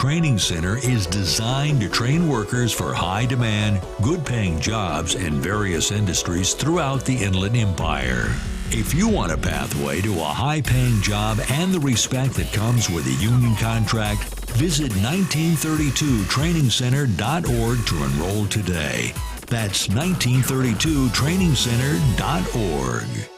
Training Center is designed to train workers for high-demand, good-paying jobs in various industries throughout the Inland Empire. If you want a pathway to a high-paying job and the respect that comes with a union contract, visit 1932trainingcenter.org to enroll today. That's 1932trainingcenter.org.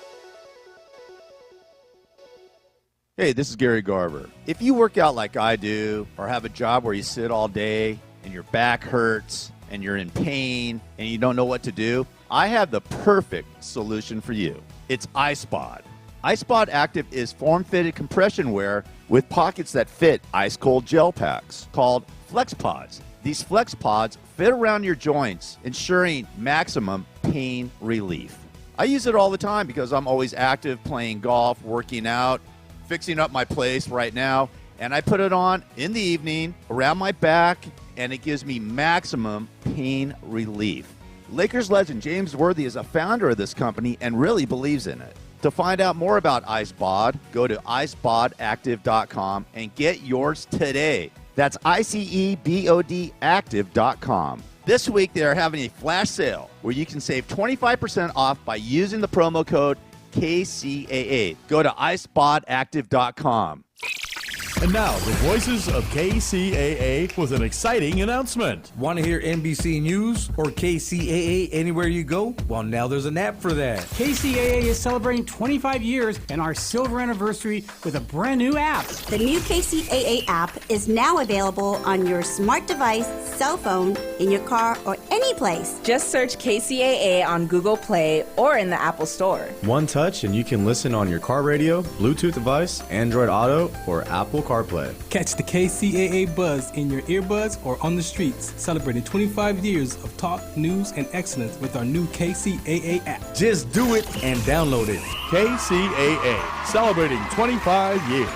Hey, this is Gary Garver. If you work out like I do, or have a job where you sit all day and your back hurts and you're in pain and you don't know what to do, I have the perfect solution for you. It's iSpot. iSpot Active is form-fitted compression wear with pockets that fit ice-cold gel packs called FlexPods. These FlexPods fit around your joints, ensuring maximum pain relief. I use it all the time because I'm always active, playing golf, working out, fixing up my place right now, and I put it on in the evening around my back, and it gives me maximum pain relief. Lakers legend James Worthy is a founder of this company and really believes in it. To find out more about iSpot, go to iSpotActive.com and get yours today. That's ICEBOD Active.com. This week they are having a flash sale where you can save 25% off by using the promo code KCAA. Go to iSpotActive.com. And now, the voices of KCAA with an exciting announcement. Want to hear NBC News or KCAA anywhere you go? Well, now there's an app for that. KCAA is celebrating 25 years and our silver anniversary with a brand new app. The new KCAA app is now available on your smart device, cell phone, in your car, or any place. Just search KCAA on Google Play or in the Apple Store. One touch and you can listen on your car radio, Bluetooth device, Android Auto, or Apple CarPlay. Catch the KCAA buzz in your earbuds or on the streets, celebrating 25 years of talk, news, and excellence with our new KCAA app. Just do it and download it. KCAA, celebrating 25 years.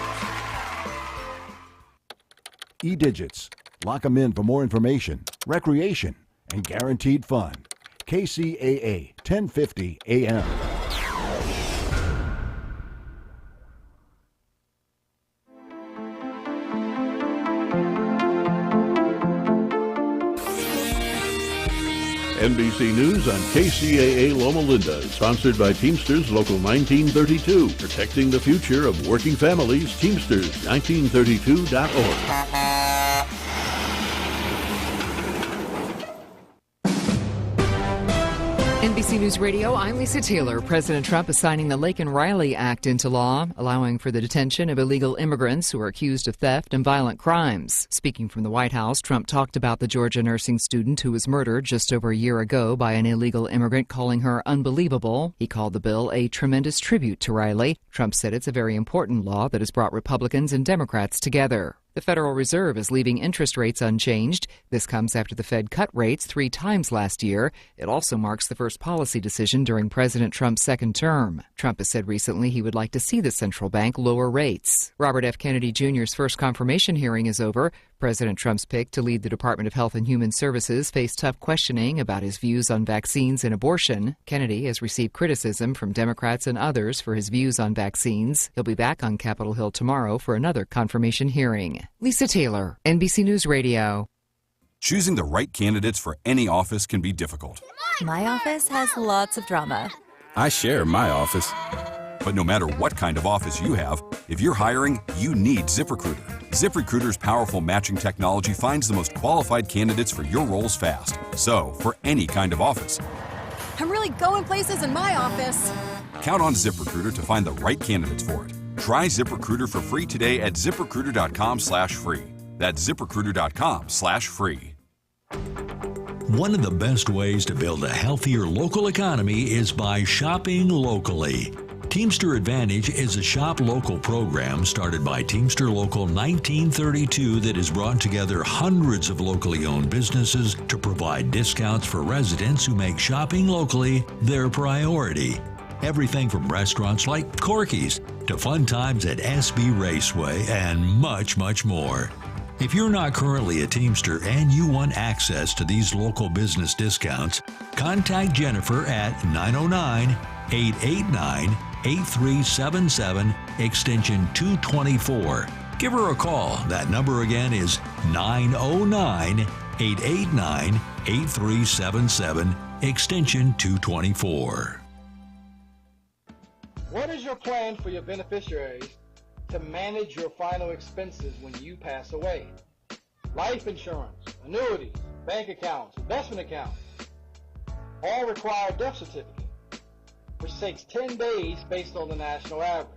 E-Digits. Lock them in for more information, recreation, and guaranteed fun. KCAA, 1050 AM. NBC News on KCAA Loma Linda, sponsored by Teamsters Local 1932, protecting the future of working families. Teamsters1932.org. NBC News Radio, I'm Lisa Taylor. President Trump is signing the Laken Riley Act into law, allowing for the detention of illegal immigrants who are accused of theft and violent crimes. Speaking from the White House, Trump talked about the Georgia nursing student who was murdered just over a year ago by an illegal immigrant, calling her unbelievable. He called the bill a tremendous tribute to Riley. Trump said it's a very important law that has brought Republicans and Democrats together. The Federal Reserve is leaving interest rates unchanged. This comes after the Fed cut rates 3 times last year. It also marks the first policy decision during President Trump's second term. Trump has said recently he would like to see the central bank lower rates. Robert F. Kennedy Jr.'s first confirmation hearing is over. President Trump's pick to lead the Department of Health and Human Services faced tough questioning about his views on vaccines and abortion. Kennedy has received criticism from Democrats and others for his views on vaccines. He'll be back on Capitol Hill tomorrow for another confirmation hearing. Lisa Taylor, NBC News Radio. Choosing the right candidates for any office can be difficult. My office has lots of drama. I share my office. But no matter what kind of office you have, if you're hiring, you need ZipRecruiter. ZipRecruiter's powerful matching technology finds the most qualified candidates for your roles fast. So, for any kind of office, I'm really going places in my office. count on ZipRecruiter to find the right candidates for it. Try ZipRecruiter for free today at ZipRecruiter.com/free. That's ZipRecruiter.com/free. One of the best ways to build a healthier local economy is by shopping locally. Teamster Advantage is a shop local program started by Teamster Local 1932 that has brought together hundreds of locally owned businesses to provide discounts for residents who make shopping locally their priority. Everything from restaurants like Corky's to fun times at SB Raceway and much, much more. If you're not currently a Teamster and you want access to these local business discounts, contact Jennifer at 909-889-8377, extension 224. Give her a call. That number again is 909-889-8377, extension 224. What is your plan for your beneficiaries to manage your final expenses when you pass away? Life insurance, annuities, bank accounts, investment accounts, all require a death certificate, which takes 10 days based on the national average,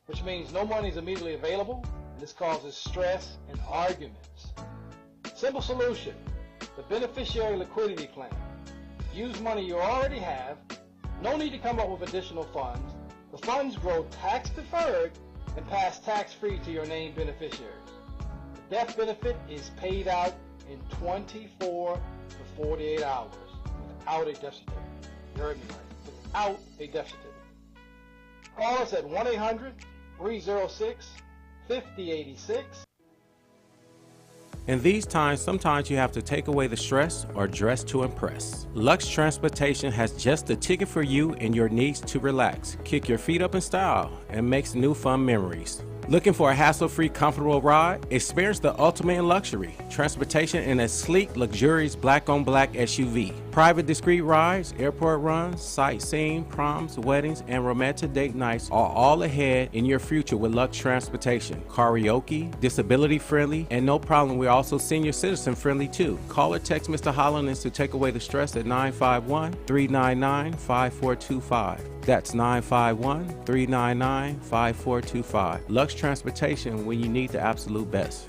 which means no money is immediately available, and this causes stress and arguments. Simple solution, the beneficiary liquidity plan. Use money you already have. No need to come up with additional funds. The funds grow tax deferred and pass tax-free to your named beneficiaries. The death benefit is paid out in 24 to 48 hours without a death certificate. You heard me right. Without a death certificate. Call us at 1-800-306-5086. In these times, sometimes you have to take away the stress or dress to impress. Lux Transportation has just the ticket for you and your needs to relax, kick your feet up in style, and make some new fun memories. Looking for a hassle-free, comfortable ride? Experience the ultimate in luxury. Transportation in a sleek, luxurious black-on-black SUV. Private discreet rides, airport runs, sightseeing, proms, weddings, and romantic date nights are all ahead in your future with Lux Transportation. Karaoke, disability-friendly, and no problem, we're also senior citizen-friendly too. Call or text Mr. Hollins to take away the stress at 951-399-5425. That's 951-399-5425. Lux Transportation, when you need the absolute best.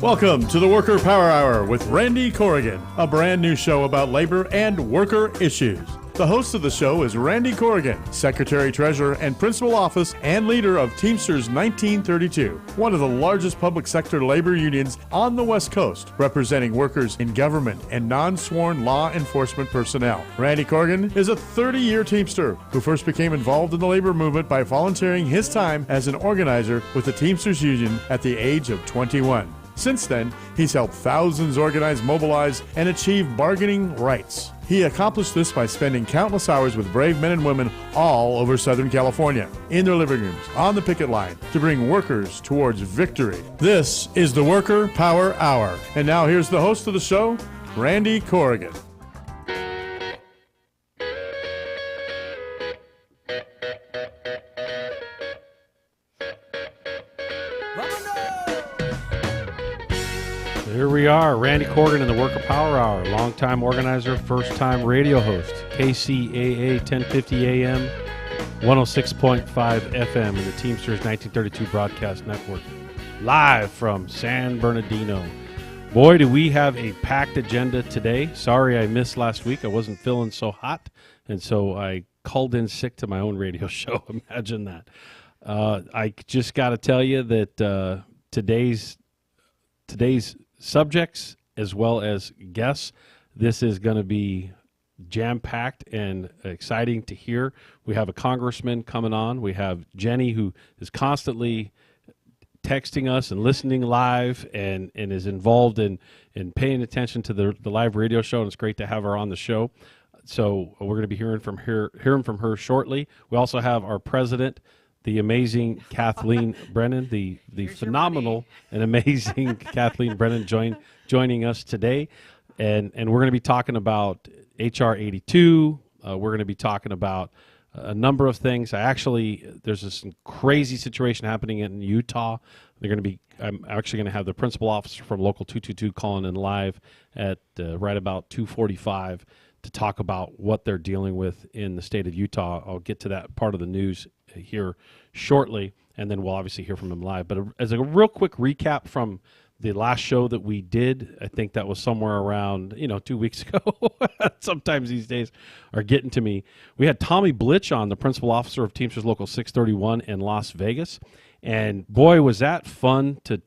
Welcome to the Worker Power Hour with Randy Corrigan, a brand new show about labor and worker issues. The host of the show is Randy Corrigan, Secretary, Treasurer, and Principal Office and leader of Teamsters 1932, one of the largest public sector labor unions on the West Coast, representing workers in government and non-sworn law enforcement personnel. Randy Corrigan is a 30-year Teamster who first became involved in the labor movement by volunteering his time as an organizer with the Teamsters Union at the age of 21. Since then, he's helped thousands organize, mobilize, and achieve bargaining rights. He accomplished this by spending countless hours with brave men and women all over Southern California, in their living rooms, on the picket line, to bring workers towards victory. This is the Worker Power Hour. And now here's the host of the show, Randy Corrigan. Here we are, Randy Corrigan in the Worker Power Hour, longtime organizer, first-time radio host, KCAA 1050 AM, 106.5 FM in the Teamsters 1932 Broadcast Network, live from San Bernardino. Boy, do we have a packed agenda today. Sorry I missed last week. I wasn't feeling so hot, and so I called in sick to my own radio show. Imagine that. I just got to tell you that today's subjects as well as guests, this is going to be jam-packed and exciting to hear. We have a congressman coming on. We have Jenny, who is constantly texting us and listening live and is involved in paying attention to the live radio show, and it's great to have her on the show. So we're going to be hearing from her shortly. We also have our president, the amazing Kathleen Brennan, the phenomenal and amazing Kathleen Brennan joining us today. And we're going to be talking about H.R. 82. We're going to be talking about a number of things. There's this crazy situation happening in Utah. I'm actually going to have the principal officer from Local 222 calling in live at right about 2:45 to talk about what they're dealing with in the state of Utah. I'll get to that part of the news here shortly, and then we'll obviously hear from him live. But as a real quick recap from the last show that we did, I think that was somewhere around 2 weeks ago. Sometimes these days are getting to me. We had Tommy Blitch on, the principal officer of Teamsters Local 631 in Las Vegas, and boy, was that fun to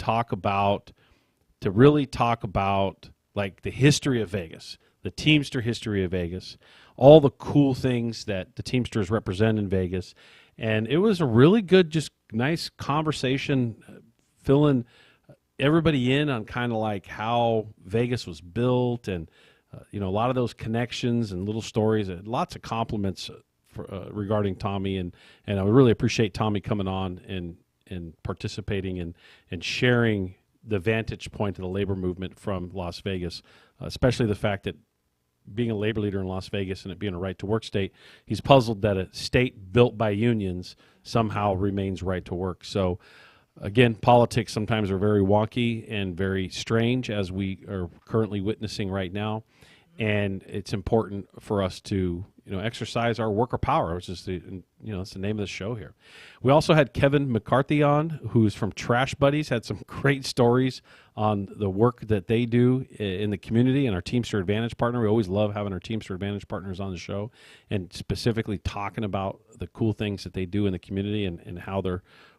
really talk about like the history of Vegas, the Teamster history of Vegas, all the cool things that the Teamsters represent in Vegas. And it was a really good, just nice conversation, filling everybody in on kind of like how Vegas was built and, a lot of those connections and little stories. And lots of compliments regarding Tommy, and I really appreciate Tommy coming on and participating and sharing the vantage point of the labor movement from Las Vegas, especially the fact that being a labor leader in Las Vegas and it being a right-to-work state, he's puzzled that a state built by unions somehow remains right to work. So, again, politics sometimes are very wonky and very strange, as we are currently witnessing right now, and it's important for us to exercise our worker power, which is it's the name of the show here. We also had Kevin McCarthy on, who's from Trash Buddies, had some great stories on the work that they do in the community, and our Teamster Advantage partner. We always love having our Teamster Advantage partners on the show, and specifically talking about the cool things that they do in the community and how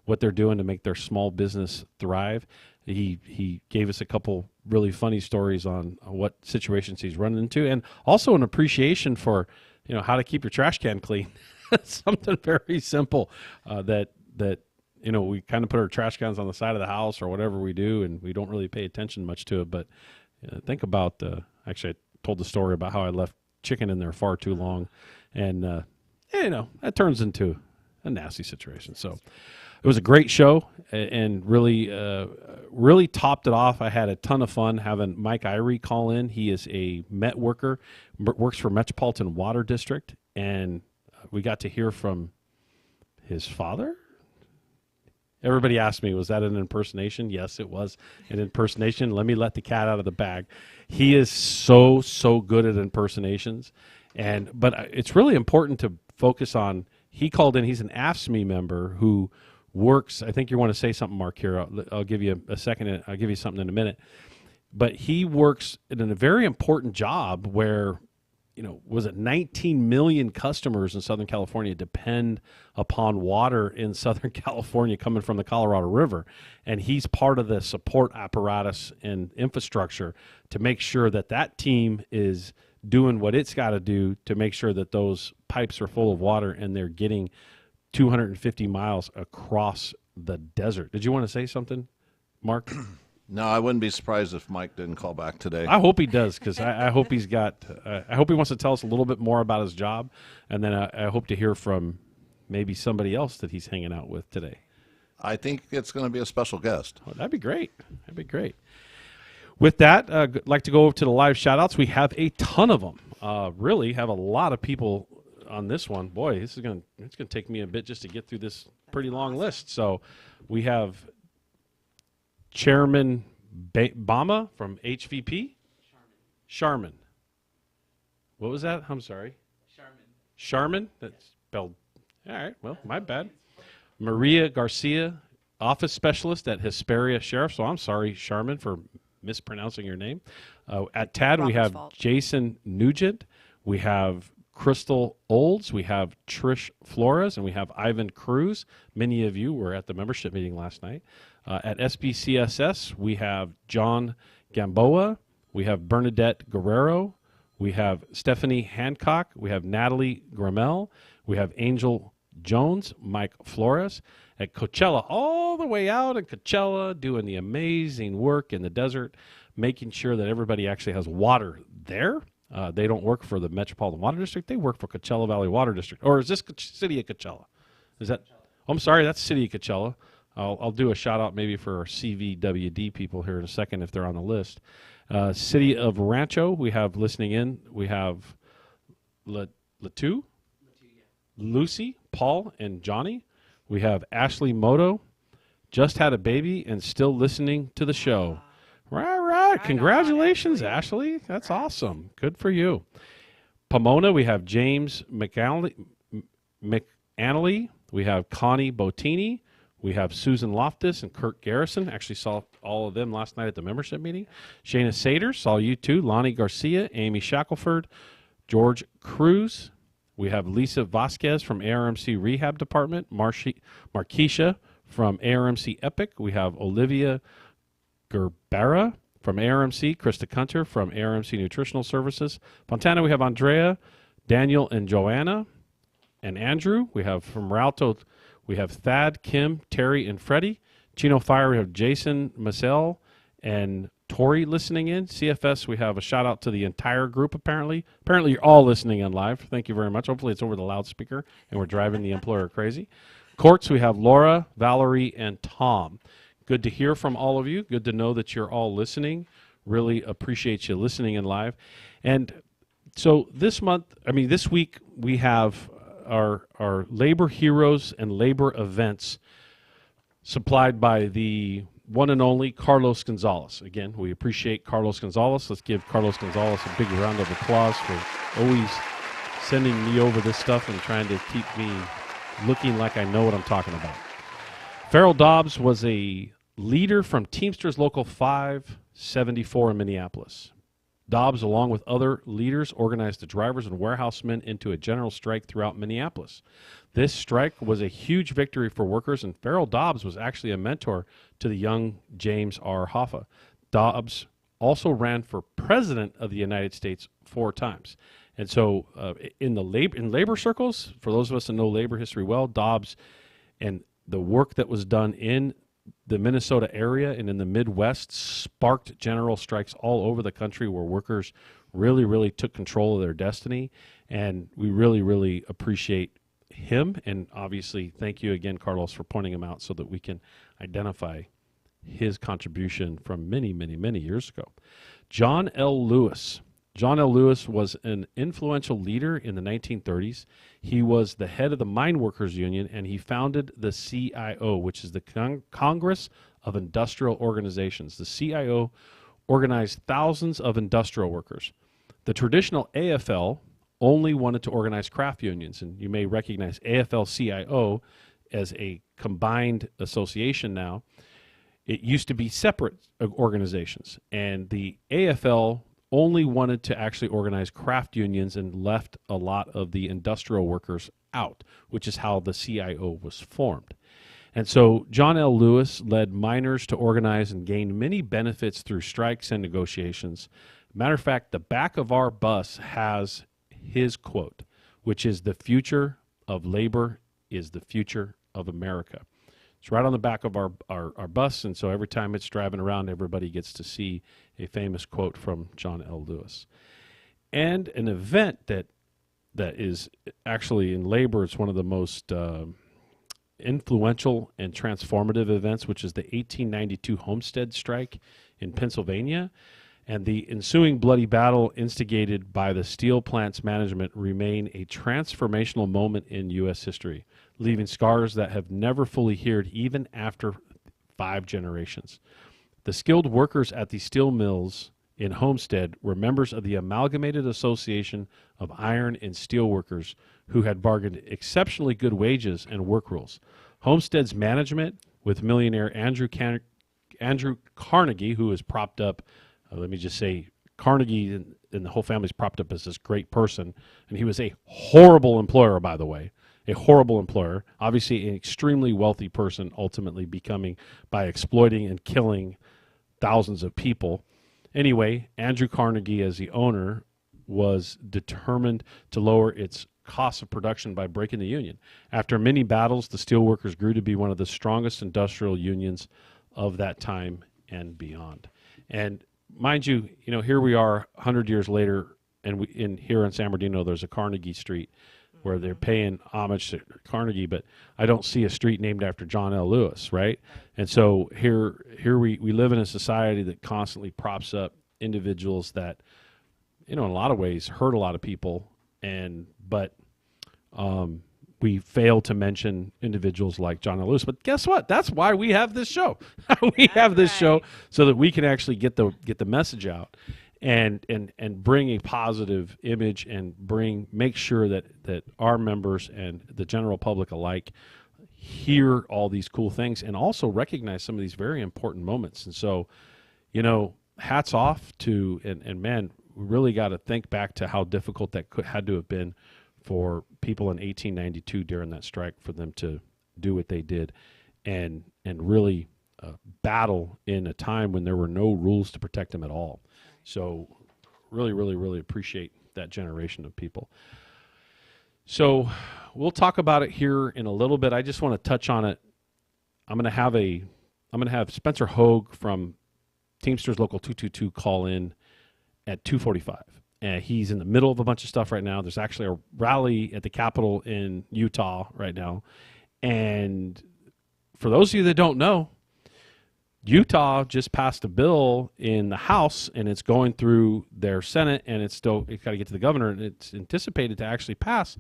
what they're doing to make their small business thrive. He gave us a couple really funny stories on what situations he's run into, and also an appreciation for how to keep your trash can clean. Something very simple that we kind of put our trash cans on the side of the house or whatever we do, and we don't really pay attention much to it. But think about actually, I told the story about how I left chicken in there far too long, and that turns into a nasty situation. So it was a great show, and really topped it off. I had a ton of fun having Mike Irie call in. He is a Met worker, works for Metropolitan Water District, and we got to hear from his father. Everybody asked me, was that an impersonation? Yes, it was an impersonation. Let me let the cat out of the bag. He is so good at impersonations, but it's really important to focus on. He called in. He's an AFSCME member who works. I think you want to say something, Mark, here. I'll give you a second. I'll give you something in a minute. But he works in a very important job where, was it 19 million customers in Southern California depend upon water in Southern California coming from the Colorado River. And he's part of the support apparatus and infrastructure to make sure that team is doing what it's got to do to make sure that those pipes are full of water and they're getting 250 miles across the desert. Did you want to say something, Mark? No, I wouldn't be surprised if Mike didn't call back today. I hope he does, because I hope he's got. I hope he wants to tell us a little bit more about his job, and then I hope to hear from maybe somebody else that he's hanging out with today. I think it's going to be a special guest. Oh, that'd be great. That'd be great. With that, I'd like to go over to the live shout-outs. We have a ton of them. Really have a lot of people on this one. Boy, it's going to take me a bit just to get through this pretty long list. So we have Chairman Bama from HVP. Sharman. What was that? I'm sorry. Sharman? That's spelled. All right. Well, my bad. Maria Garcia, office specialist at Hesperia Sheriff. So I'm sorry, Sharman, for mispronouncing your name. At TAD, we have Jason Nugent. We have Crystal Olds. We have Trish Flores, and we have Ivan Cruz. Many of you were at the membership meeting last night. At SBCSS, we have John Gamboa. We have Bernadette Guerrero. We have Stephanie Hancock. We have Natalie Grammel. We have Angel Jones, Mike Flores. At Coachella, all the way out in Coachella, doing the amazing work in the desert, making sure that everybody actually has water there. They don't work for the Metropolitan Water District. They work for Coachella Valley Water District. Or is this City of Coachella? Is that? Oh, I'm sorry, that's City of Coachella. I'll do a shout-out maybe for our CVWD people here in a second if they're on the list. City of Rancho, we have listening in. We have Latu, Lucy, Paul, and Johnny. We have Ashley Moto, just had a baby and still listening to the show. Right. Congratulations, Ashley. That's awesome. Good for you. Pomona, we have James McAnally. We have Connie Bottini. We have Susan Loftus and Kurt Garrison. Actually saw all of them last night at the membership meeting. Shayna Sater, saw you too. Lonnie Garcia, Amy Shackelford, George Cruz. We have Lisa Vasquez from ARMC Rehab Department. Marquisha from ARMC Epic. We have Olivia Gerbera from ARMC. Krista Kunter from ARMC Nutritional Services. Fontana, we have Andrea, Daniel, and Joanna. And Andrew, we have from Rialto, we have Thad, Kim, Terry, and Freddie. Chino Fire, we have Jason Massell and Tori listening in. CFS, we have a shout out to the entire group apparently. Apparently you're all listening on live. Thank you very much. Hopefully it's over the loudspeaker and we're driving the employer crazy. Courts, we have Laura, Valerie, and Tom. Good to hear from all of you. Good to know that you're all listening. Really appreciate you listening in live. And so this week we have our labor heroes and labor events supplied by the one and only Carlos Gonzalez. Again, we appreciate Carlos Gonzalez. Let's give Carlos Gonzalez a big round of applause for always sending me over this stuff and trying to keep me looking like I know what I'm talking about. Farrell Dobbs was a leader from Teamsters Local 574 in Minneapolis. Dobbs, along with other leaders, organized the drivers and warehousemen into a general strike throughout Minneapolis. This strike was a huge victory for workers, and Farrell Dobbs was actually a mentor to the young James R. Hoffa. Dobbs also ran for president of the United States 4 times. And so in labor circles, for those of us that know labor history well, Dobbs and the work that was done in the Minnesota area and in the Midwest sparked general strikes all over the country where workers really, really took control of their destiny. And we really, really appreciate him. And obviously, thank you again, Carlos, for pointing him out so that we can identify his contribution from many, many, many years ago. John L. Lewis. John L. Lewis was an influential leader in the 1930s. He was the head of the Mine Workers Union, and he founded the CIO, which is the Congress of Industrial Organizations. The CIO organized thousands of industrial workers. The traditional AFL only wanted to organize craft unions, and you may recognize AFL-CIO as a combined association now. It used to be separate organizations, and the AFL only wanted to actually organize craft unions and left a lot of the industrial workers out, which is how the CIO was formed. And so John L. Lewis led miners to organize and gained many benefits through strikes and negotiations. Matter of fact, the back of our bus has his quote, which is, "The future of labor is the future of America." It's right on the back of our bus, and so every time it's driving around, everybody gets to see a famous quote from John L. Lewis. And an event that is actually in labor, it's one of the most influential and transformative events, which is the 1892 Homestead Strike in Pennsylvania. And the ensuing bloody battle instigated by the steel plant's management remain a transformational moment in U.S. history, leaving scars that have never fully healed even after 5 generations. The skilled workers at the steel mills in Homestead were members of the Amalgamated Association of Iron and Steel Workers, who had bargained exceptionally good wages and work rules. Homestead's management, with millionaire Andrew Carnegie, who is propped up, let me just say, Carnegie and the whole family's propped up as this great person, and he was a horrible employer, by the way, a horrible employer, obviously an extremely wealthy person, ultimately becoming by exploiting and killing thousands of people. Anyway, Andrew Carnegie, as the owner, was determined to lower its cost of production by breaking the union. After many battles, the steelworkers grew to be one of the strongest industrial unions of that time and beyond. And mind you, here we are 100 years later, and here in San Bernardino, there's a Carnegie Street where they're paying homage to Carnegie, but I don't see a street named after John L. Lewis, right? And so here we live in a society that constantly props up individuals that, in a lot of ways, hurt a lot of people, but we fail to mention individuals like John L. Lewis. But guess what? That's why we have this show. We have this show so that we can actually get the message out and bring a positive image and make sure that our members and the general public alike hear all these cool things and also recognize some of these very important moments. And so, hats off to, and man, we really got to think back to how difficult that had to have been for people in 1892 during that strike, for them to do what they did and really battle in a time when there were no rules to protect them at all. So really, really, really appreciate that generation of people. So we'll talk about it here in a little bit. I just want to touch on it. I'm going to have Spencer Hogue from Teamsters Local 222 call in at 2:45. And he's in the middle of a bunch of stuff right now. There's actually a rally at the Capitol in Utah right now. And for those of you that don't know, Utah just passed a bill in the House, and it's going through their Senate, and it's got to get to the governor, and it's anticipated to actually pass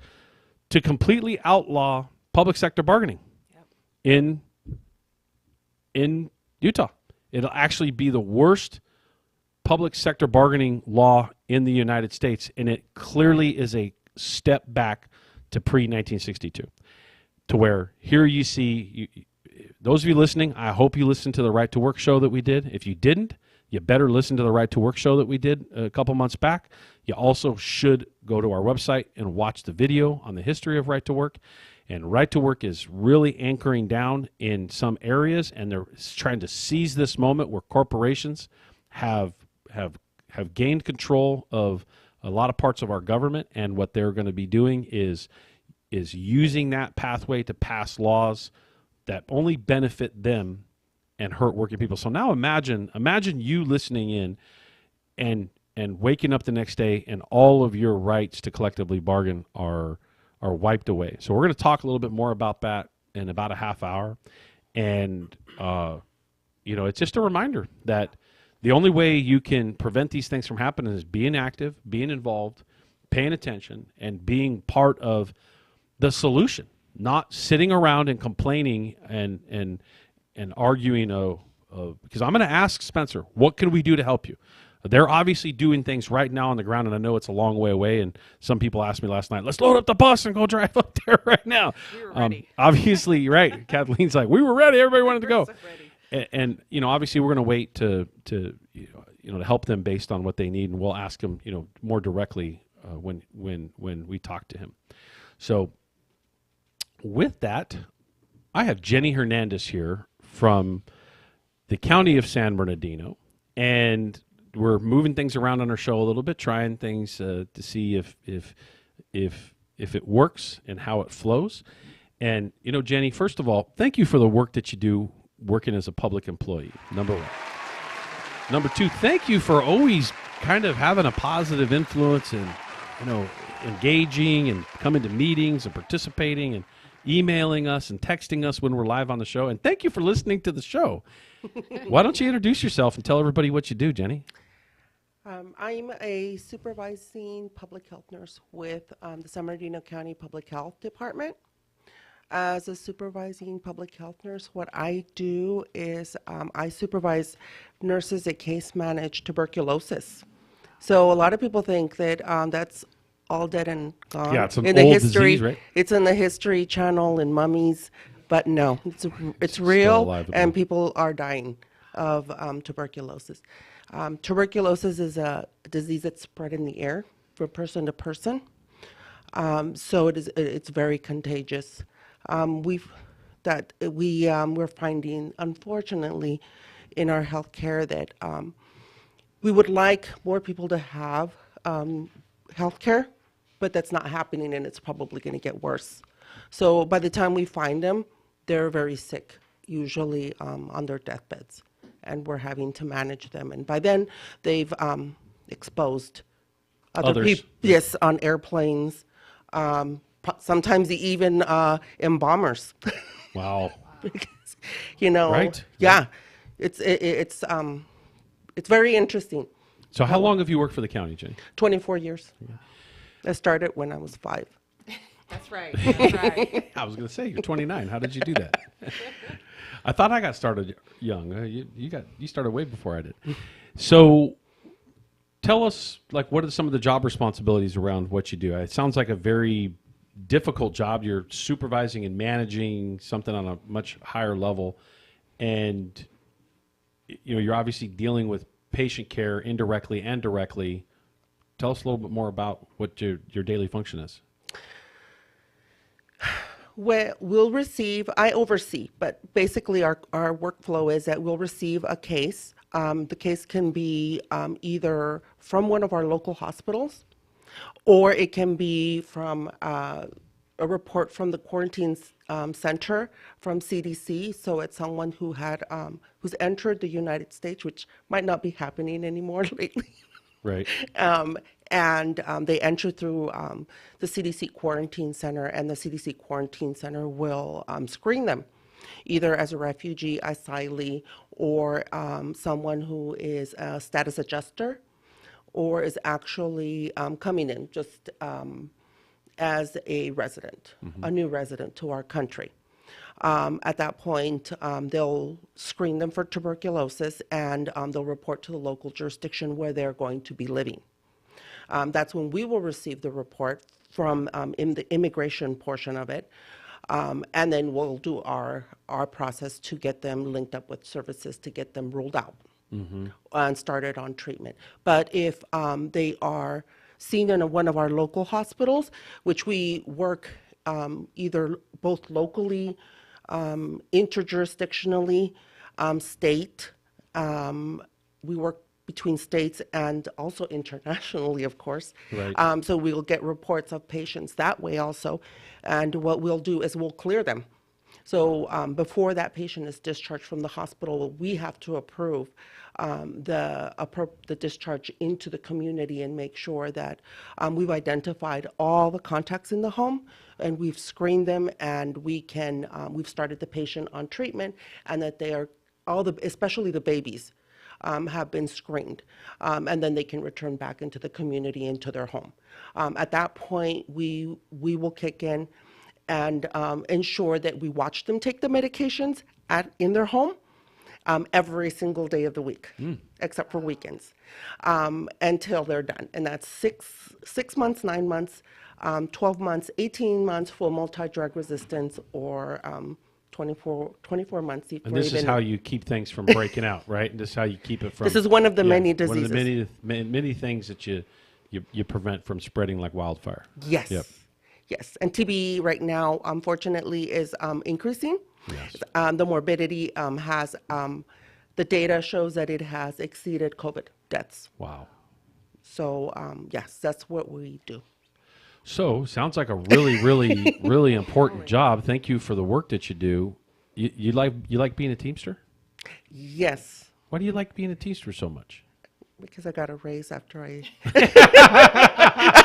to completely outlaw public sector bargaining in Utah. It'll actually be the worst public sector bargaining law in the United States, and it clearly is a step back to pre-1962, to where here you see those of you listening, I hope you listened to the Right to Work show that we did. If you didn't, you better listen to the Right to Work show that we did a couple months back. You also should go to our website and watch the video on the history of Right to Work. And Right to Work is really anchoring down in some areas, and they're trying to seize this moment where corporations have gained control of a lot of parts of our government, and what they're going to be doing is using that pathway to pass laws that only benefit them and hurt working people. So now imagine you listening in and waking up the next day and all of your rights to collectively bargain are wiped away. So we're going to talk a little bit more about that in about a half hour. And, it's just a reminder that the only way you can prevent these things from happening is being active, being involved, paying attention, and being part of the solution. Not sitting around and complaining and arguing because I'm going to ask Spencer, what can we do to help you? They're obviously doing things right now on the ground, and I know it's a long way away, and some people asked me last night, let's load up the bus and go drive up there right now. We were ready. Obviously, right. Kathleen's like, we were ready. Everybody wanted to go. And obviously we're going to wait to help them based on what they need, and we'll ask them, more directly when we talk to him. So with that, I have Jenny Hernandez here from the county of San Bernardino, and we're moving things around on our show a little bit, trying things to see if it works and how it flows. And Jenny, first of all, thank you for the work that you do working as a public employee. Number one. Number two, thank you for always kind of having a positive influence and engaging and coming to meetings and participating and emailing us and texting us when we're live on the show. And thank you for listening to the show. Why don't you introduce yourself and tell everybody what you do, Jenny? I'm a supervising public health nurse with the San Bernardino County Public Health Department. As a supervising public health nurse, what I do is I supervise nurses that case manage tuberculosis. So a lot of people think that that's all dead and gone. Yeah, it's an in old the history, disease, right? It's in the History Channel and mummies, but no, it's real, and people are dying of tuberculosis. Tuberculosis is a disease that's spread in the air from person to person, so it's very contagious. We're finding, unfortunately, in our healthcare that we would like more people to have healthcare, but that's not happening, and it's probably going to get worse. So by the time we find them, they're very sick, usually on their deathbeds, and we're having to manage them. And by then, they've exposed other people, yes, on airplanes, sometimes even embalmers. Wow. Because, right? Yeah, it's very interesting. So how long have you worked for the county, Jenny? 24 years. Yeah. I started when I was 5. That's right. That's right. I was going to say, you're 29. How did you do that? I thought I got started young. You started way before I did. So tell us, what are some of the job responsibilities around what you do? It sounds like a very difficult job. You're supervising and managing something on a much higher level, and you're obviously dealing with patient care indirectly and directly. Tell us a little bit more about what your daily function is. I oversee, but basically our workflow is that we'll receive a case. The case can be either from one of our local hospitals, or it can be from a report from the quarantine center from CDC. So it's someone who had who's entered the United States, which might not be happening anymore lately. Right. And they enter through the CDC quarantine center, and the CDC quarantine center will screen them, either as a refugee, asylee, or someone who is a status adjuster, or is actually coming in just as a resident, a new resident to our country. At that point, they'll screen them for tuberculosis, and they'll report to the local jurisdiction where they're going to be living. That's when we will receive the report from in the immigration portion of it, and then we'll do our process to get them linked up with services to get them ruled out and started on treatment. But if they are seen in one of our local hospitals, which we work either both locally, interjurisdictionally, state, we work between states and also internationally, of course. Right. So we'll get reports of patients that way also. And what we'll do is we'll clear them. So before that patient is discharged from the hospital, we have to approve the discharge into the community and make sure that we've identified all the contacts in the home, and we've screened them, and we've started the patient on treatment, and that they are especially the babies, have been screened, and then they can return back into the community, into their home. At that point, we will kick in and ensure that we watch them take the medications in their home every single day of the week, except for weekends, until they're done. And that's 6 months, 9 months, 12 months, 18 months for multi-drug resistance, or 24 months. And this is how you keep things from breaking out, right? And this is how you keep it from. This is one of the many diseases. One of the many things that you prevent from spreading like wildfire. Yes. Yep. Yes. And TB right now, unfortunately, is increasing. Yes. The morbidity has, the data shows that it has exceeded COVID deaths. Wow. So, yes, that's what we do. So, sounds like a really, really, really important job. Thank you for the work that you do. You like being a Teamster? Yes. Why do you like being a Teamster so much? Because I got a raise after I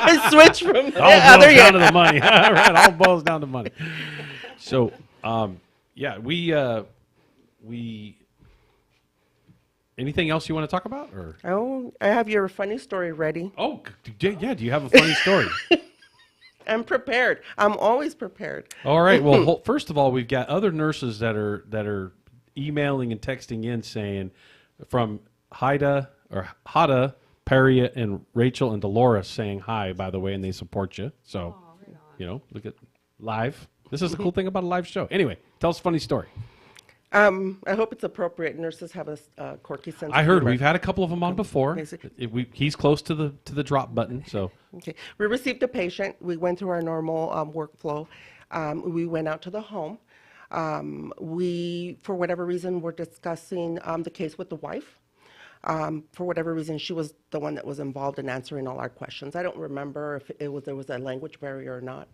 I switched from the other end. All boils down to the money. All right, all boils down to money. So, yeah, we. Anything else you want to talk about, or? Oh, I have your funny story ready. Oh, yeah. Do you have a funny story? I'm prepared. I'm always prepared. All right. Well, first of all, we've got other nurses that are emailing and texting in saying, from Hada, Peria, and Rachel and Dolores saying hi, by the way, and they support you. So, look at live. This is the cool thing about a live show. Anyway, tell us a funny story. I hope it's appropriate. Nurses have a quirky sense. I heard we've had a couple of them on before. He's close to the drop button. So okay, we received a patient. We went through our normal workflow. We went out to the home. We, for whatever reason, were discussing the case with the wife. For whatever reason, she was the one that was involved in answering all our questions. I don't remember if there was a language barrier or not.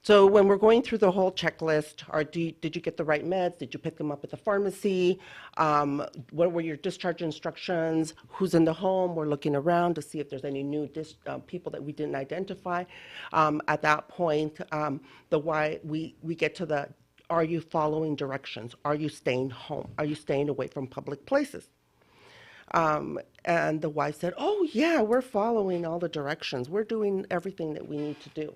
So when we're going through the whole checklist, did you get the right meds? Did you pick them up at the pharmacy? What were your discharge instructions? Who's in the home? We're looking around to see if there's any new people that we didn't identify. At that point, we get to the, are you following directions? Are you staying home? Are you staying away from public places? And the wife said, oh yeah, we're following all the directions. We're doing everything that we need to do.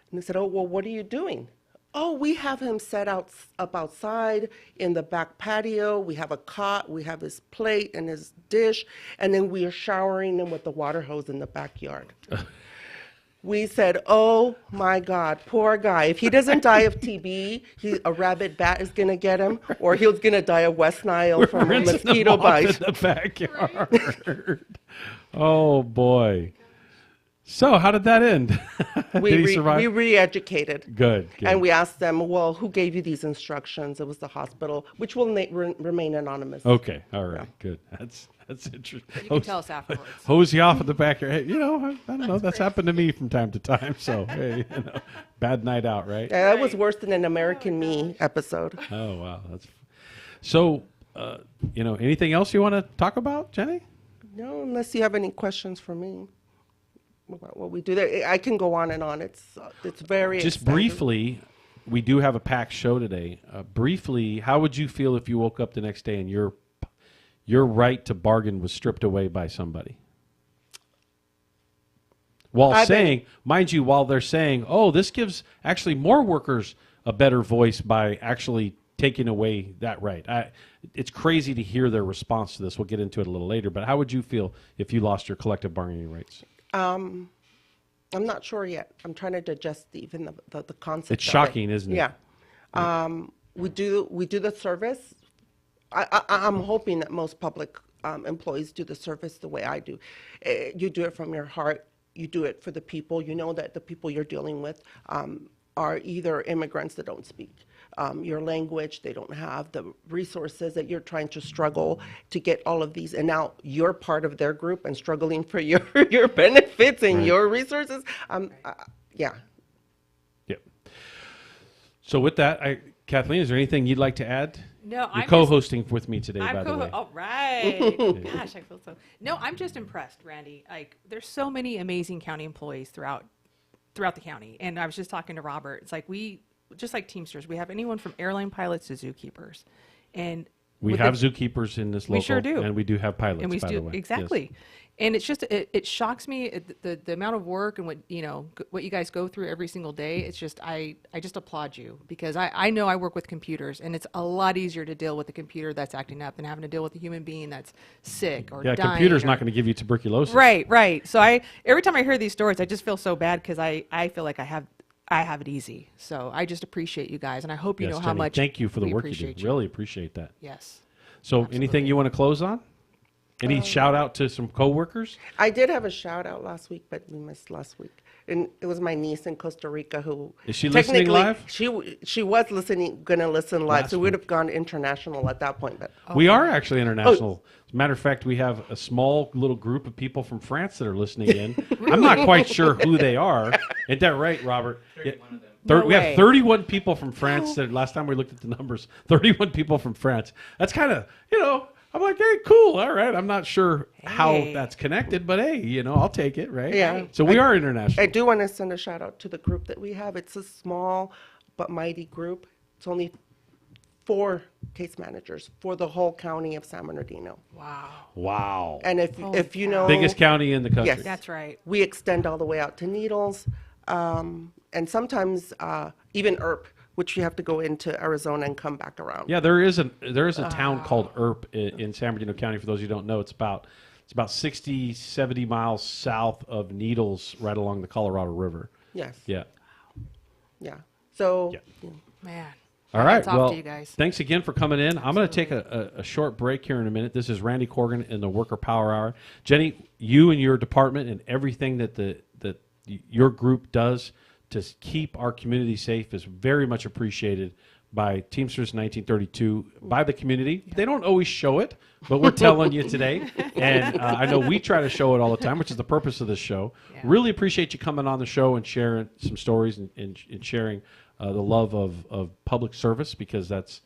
And I said, oh, well, what are you doing? Oh, we have him set up outside in the back patio. We have a cot, we have his plate and his dish, and then we are showering him with the water hose in the backyard. We said, oh my God, poor guy. If he doesn't die of TB, a rabid bat is going to get him, or he's going to die of West Nile from a mosquito bite. In the backyard. Oh boy. So how did that end? Did he survive? We re-educated. Good. And we asked them, well, who gave you these instructions? It was the hospital, which will remain anonymous. Okay. All right. Good. That's interesting. You can tell us afterwards. Hose you off at the back. Hey, I don't know. That's happened to me from time to time. So, hey, bad night out, right? Yeah, that was worse than an American Me episode. Oh, wow. So, anything else you want to talk about, Jenny? No, unless you have any questions for me about what we do there. I can go on and on. It's very just extended. Briefly. We do have a packed show today. Briefly, how would you feel if you woke up the next day and your right to bargain was stripped away by somebody? While they're saying, oh, this gives actually more workers a better voice by actually taking away that right. It's crazy to hear their response to this. We'll get into it a little later. But how would you feel if you lost your collective bargaining rights? I'm not sure yet. I'm trying to digest even the concept. It's shocking, isn't it? Yeah. We do the service. I'm hoping that most public employees do the service the way I do. You do it from your heart. You do it for the people. You know that the people you're dealing with are either immigrants that don't speak your language, they don't have the resources, that you're trying to struggle to get all of these, and now you're part of their group and struggling for your benefits and your resources. Yeah. Yep. So with that, Kathleen, is there anything you'd like to add? No, You're co-hosting with me today, I'm by the way. All right. Gosh, I feel so. No, I'm just impressed, Randy. Like, there's so many amazing county employees throughout the county, and I was just talking to Robert. It's like just like Teamsters, we have anyone from airline pilots to zookeepers, and we have zookeepers in this local. We sure do, and we do have pilots. And we by do the way. exactly. Yes. And it's just it shocks me the amount of work and what you guys go through every single day. It's just I just applaud you, because I know I work with computers, and it's a lot easier to deal with a computer that's acting up than having to deal with a human being that's sick or dying. Computer's not going to give you tuberculosis. Right. So every time I hear these stories, I just feel so bad, because I feel like I have it easy. So I just appreciate you guys, and I hope you know how Jenny, much. Thank you for the work you do. You. Really appreciate that. Yes. So anything you want to close on? Any shout out to some coworkers? I did have a shout out last week, but we missed last week. And it was my niece in Costa Rica who... Is she listening live? She was going to listen live, so we would have gone international at that point. But we are actually international. As a matter of fact, we have a small little group of people from France that are listening in. I'm not quite sure who they are. Isn't that right, Robert? 31 of them. We have 31 people from France. That last time we looked at the numbers, 31 people from France. That's kind of, I'm like, hey, cool. All right. I'm not sure how that's connected, but hey, I'll take it, right? Yeah. So we are international. I do want to send a shout out to the group that we have. It's a small but mighty group. It's only 4 case managers for the whole county of San Bernardino. Wow. And if you know... Biggest county in the country. Yes. That's right. We extend all the way out to Needles, and sometimes even Earp, which you have to go into Arizona and come back around. Yeah, there is a town called Earp in San Bernardino County. For those who don't know, it's about 60, 70 miles south of Needles, right along the Colorado River. Yes. Yeah. Yeah. So, man. All right. Hats off Well, to you guys. thanks again for coming in. I'm going to take a short break here in a minute. This is Randy Corrigan in the Worker Power Hour. Jenny, you and your department and everything that your group does to keep our community safe is very much appreciated by Teamsters 1932, by the community. They don't always show it, but we're telling you today. And I know we try to show it all the time, which is the purpose of this show. Yeah. Really appreciate you coming on the show and sharing some stories and sharing the love of public service, because that's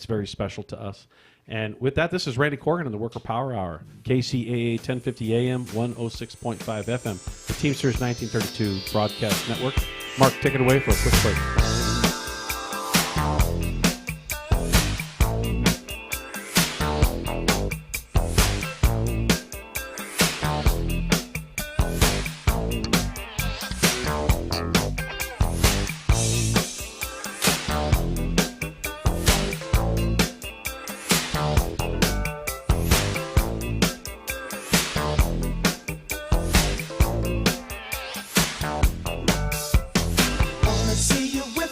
very special to us. And with that, this is Randy Corrigan in the Worker Power Hour, KCAA 1050 AM, 106.5 FM, the Teamsters 1932 Broadcast Network. Mark, take it away for a quick break. See you with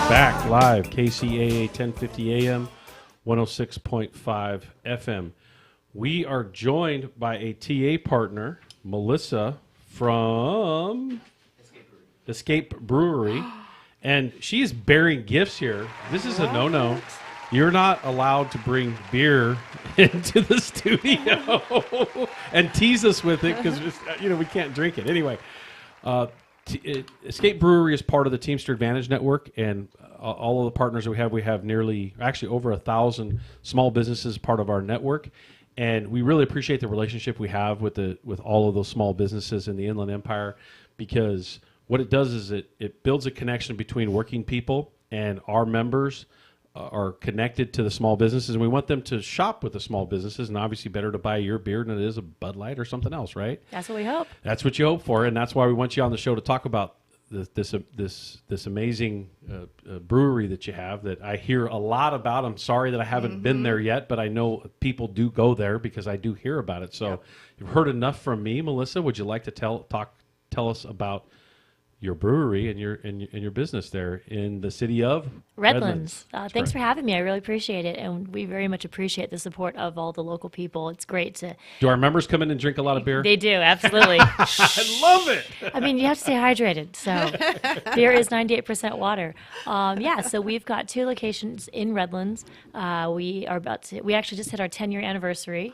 Back live, KCAA 1050 AM, 106.5 FM. We are joined by a TA partner, Melissa from Escape Brewery, and she is bearing gifts here. This is a no-no. You're not allowed to bring beer into the studio and tease us with it because we can't drink it. Anyway, Escape Brewery is part of the Teamster Advantage Network, and all of the partners that we have nearly, actually over 1,000 small businesses part of our network, and we really appreciate the relationship we have with all of those small businesses in the Inland Empire, because what it does is it builds a connection between working people, and our members are connected to the small businesses, and we want them to shop with the small businesses, and obviously better to buy your beer than it is a Bud Light or something else, right? That's what we hope. That's what you hope for, and that's why we want you on the show to talk about this amazing brewery that you have that I hear a lot about. I'm sorry that I haven't been there yet, but I know people do go there because I do hear about it. So you've heard enough from me. Melissa, would you like to tell us about your brewery and your business there in the city of Redlands. Thanks for having me. I really appreciate it, and we very much appreciate the support of all the local people. It's great to. Do our members come in and drink a lot of beer? They do, absolutely. I love it. I mean, you have to stay hydrated. So beer is 98% water. So we've got 2 locations in Redlands. We actually just hit our 10-year anniversary.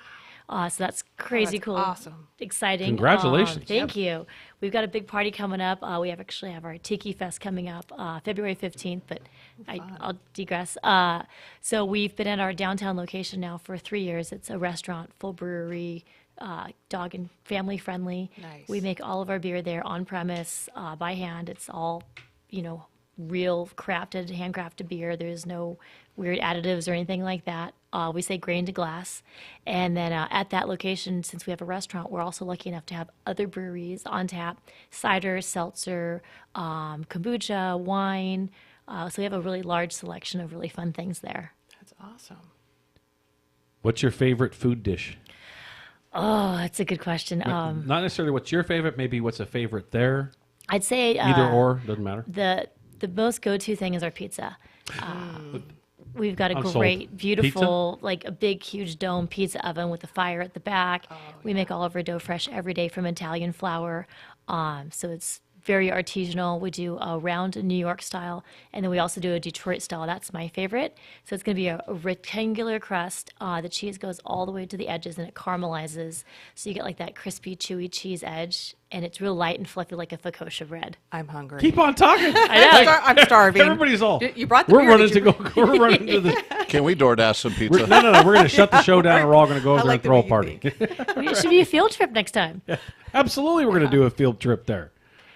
So that's crazy cool. Awesome. Exciting. Congratulations. Thank you. We've got a big party coming up. We have our Tiki Fest coming up February 15th, but I'll digress. So we've been at our downtown location now for 3 years. It's a restaurant, full brewery, dog and family friendly. Nice. We make all of our beer there on premise by hand. It's all, real crafted, handcrafted beer. There's no weird additives or anything like that. We say grain to glass. And then at that location, since we have a restaurant, we're also lucky enough to have other breweries on tap: cider, seltzer, kombucha, wine. So we have a really large selection of really fun things there. That's awesome. What's your favorite food dish? Oh, that's a good question. Not necessarily what's your favorite, maybe what's a favorite there. I'd say either or, doesn't matter. The most go-to thing is our pizza. We've got a I'm great, sold. beautiful, like a big, huge dome pizza oven with a fire at the back. We make all of our dough fresh every day from Italian flour. So it's very artisanal. We do a round New York style, and then we also do a Detroit style. That's my favorite. So it's going to be a rectangular crust. The cheese goes all the way to the edges, and it caramelizes. So you get like that crispy, chewy cheese edge, and it's real light and fluffy like a focaccia bread. I'm hungry. Keep on talking. I know. I'm starving. Everybody's all. You brought the We're beer, running did to you? go. We're running to the. Can we DoorDash some pizza? No. We're going to shut the show down, and we're all going to go over there and throw a party. It should be a field trip next time. Absolutely, we're going to do a field trip there.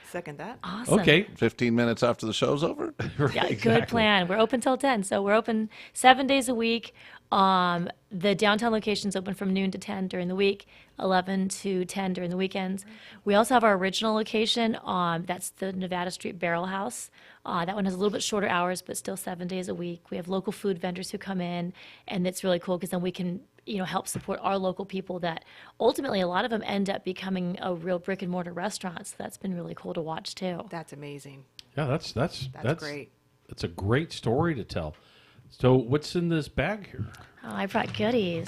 Second that. Awesome. Okay. 15 minutes after the show's over? Yeah, good plan. We're open till 10, so we're open 7 days a week. The downtown location's open from noon to 10 during the week, 11 to 10 during the weekends. We also have our original location. That's the Nevada Street Barrel House. That one has a little bit shorter hours, but still 7 days a week. We have local food vendors who come in, and it's really cool because then we can help support our local people that ultimately a lot of them end up becoming a real brick and mortar restaurant. So that's been really cool to watch too. That's amazing. Yeah, that's great. That's a great story to tell. So what's in this bag here? Oh, I brought goodies.